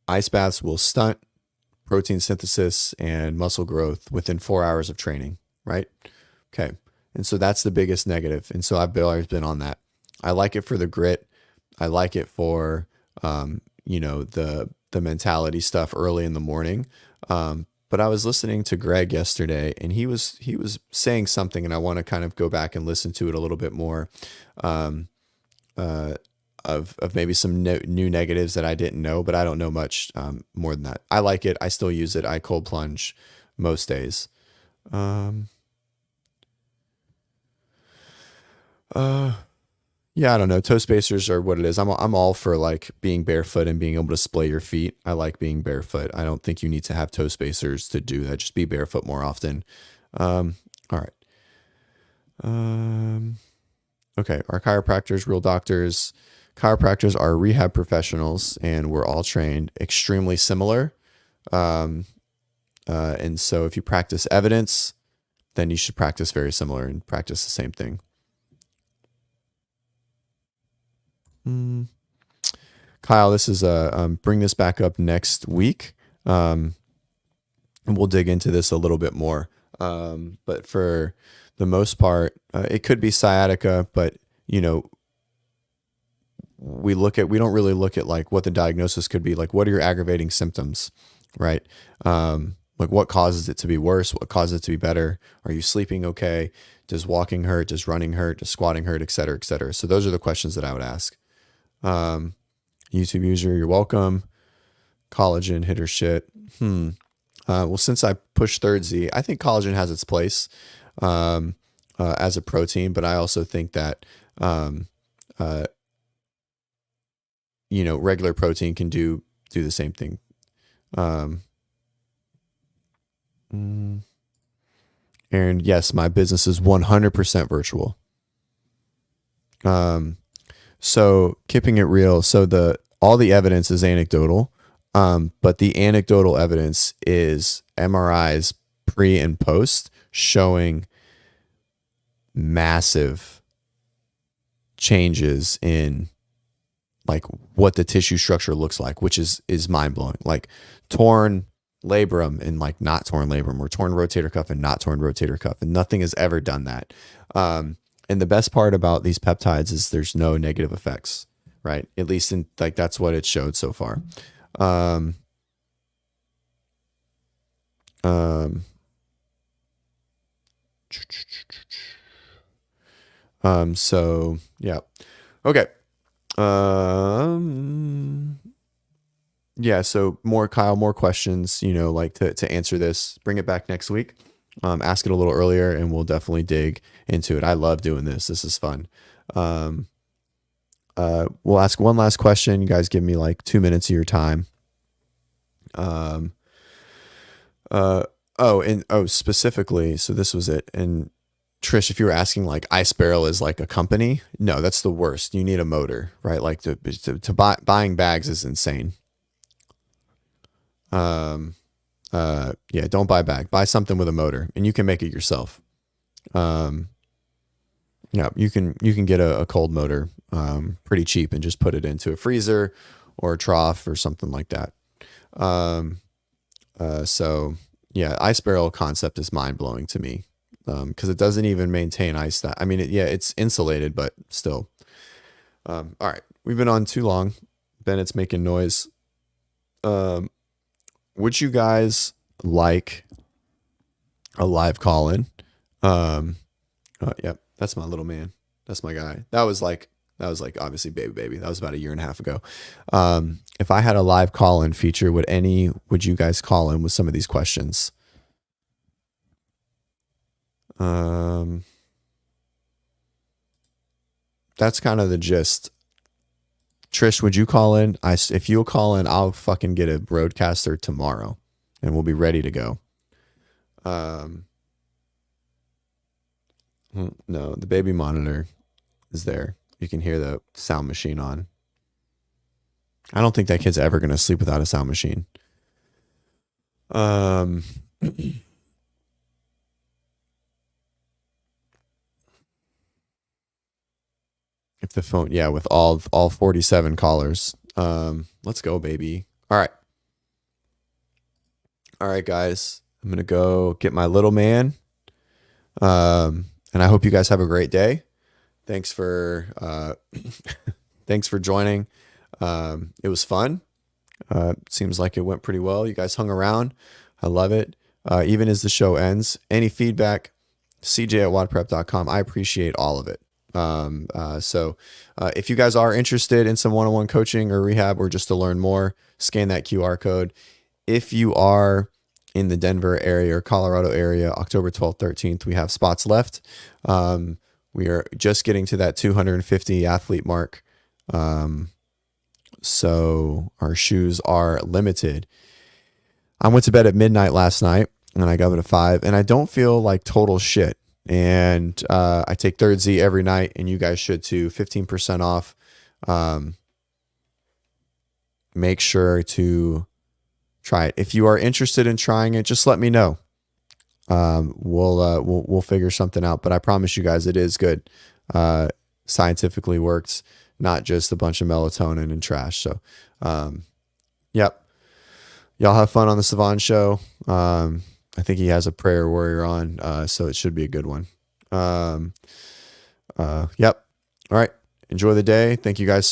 ice baths will stunt protein synthesis and muscle growth within 4 hours of training, right? Okay. And so that's the biggest negative. And so I've always been on that. I like it for the grit. I like it for, the mentality stuff early in the morning. But I was listening to Greg yesterday, and he was saying something, and I want to kind of go back and listen to it a little bit more, of maybe some new negatives that I didn't know, but I don't know much more than that. I like it. I still use it. I cold plunge most days. Yeah, I don't know. Toe spacers are what it is. I'm all for like being barefoot and being able to splay your feet. I like being barefoot. I don't think you need to have toe spacers to do that. Just be barefoot more often. All right. Okay. Our chiropractors, real doctors. Chiropractors are rehab professionals, and we're all trained extremely similar. And so if you practice evidence, then you should practice very similar and practice the same thing. Kyle, this is bring this back up next week. And we'll dig into this a little bit more. But for the most part, it could be sciatica, but we don't really look at like what the diagnosis could be. Like, what are your aggravating symptoms, right? Like what causes it to be worse? What causes it to be better? Are you sleeping okay? Does walking hurt? Does running hurt? Does squatting hurt? Et cetera, et cetera. So those are the questions that I would ask. YouTube user, you're welcome. Collagen, hitter shit. Well, since I pushed third Z, I think collagen has its place as a protein, but I also think that regular protein can do the same thing. And yes, my business is 100% virtual. So keeping it real. So all the evidence is anecdotal. But the anecdotal evidence is MRIs pre and post showing massive changes in like what the tissue structure looks like, which is mind blowing. Like torn labrum and like not torn labrum, or torn rotator cuff and not torn rotator cuff. And nothing has ever done that. And the best part about these peptides is there's no negative effects, right? At least in like, that's what it showed so far. So yeah. Okay. Yeah. So Kyle, more questions, like to answer this, bring it back next week. Ask it a little earlier and we'll definitely dig into it. I love doing this. This is fun. We'll ask one last question. You guys give me like 2 minutes of your time. Specifically, so this was it. And Trish, if you were asking like Ice Barrel is like a company, no, that's the worst. You need a motor, right? Like buying bags is insane. Yeah, don't buy a bag. Buy something with a motor, and you can make it yourself. Yeah, you can get a cold motor pretty cheap and just put it into a freezer or a trough or something like that. Um, so yeah, ice barrel concept is mind blowing to me because it doesn't even maintain ice. That I mean, it's insulated, but still. All right, we've been on too long. Bennett's making noise. Um, would you guys like a live call in? Yep, that's my little man. That's my guy. That was like obviously baby. That was about a year and a half ago. If I had a live call in feature, would you guys call in with some of these questions? That's kind of the gist. Trish, would you call in? If you'll call in, I'll fucking get a broadcaster tomorrow and we'll be ready to go. Um, no, the baby monitor is there. You can hear the sound machine on. I don't think that kid's ever going to sleep without a sound machine. If the phone, yeah, with all 47 callers. Let's go, baby. All right. All right, guys. I'm going to go get my little man. And I hope you guys have a great day. Thanks for thanks for joining. It was fun. Seems like it went pretty well. You guys hung around. I love it. Even as the show ends, any feedback, cj@wadprep.com. I appreciate all of it. So if you guys are interested in some one-on-one coaching or rehab or just to learn more, scan that QR code. If you are in the Denver area or Colorado area, October 12th, 13th, we have spots left. We are just getting to that 250 athlete mark. So our shoes are limited. I went to bed at midnight last night and I got up at 5 and I don't feel like total shit. And I take Third Z every night and you guys should too. 15% off. Make sure to try it. If you are interested in trying it, just let me know. We'll figure something out, but I promise you guys it is good. Scientifically works, not just a bunch of melatonin and trash. So, yep. Y'all have fun on the Savon show. I think he has a prayer warrior on, so it should be a good one. Yep. All right. Enjoy the day. Thank you guys.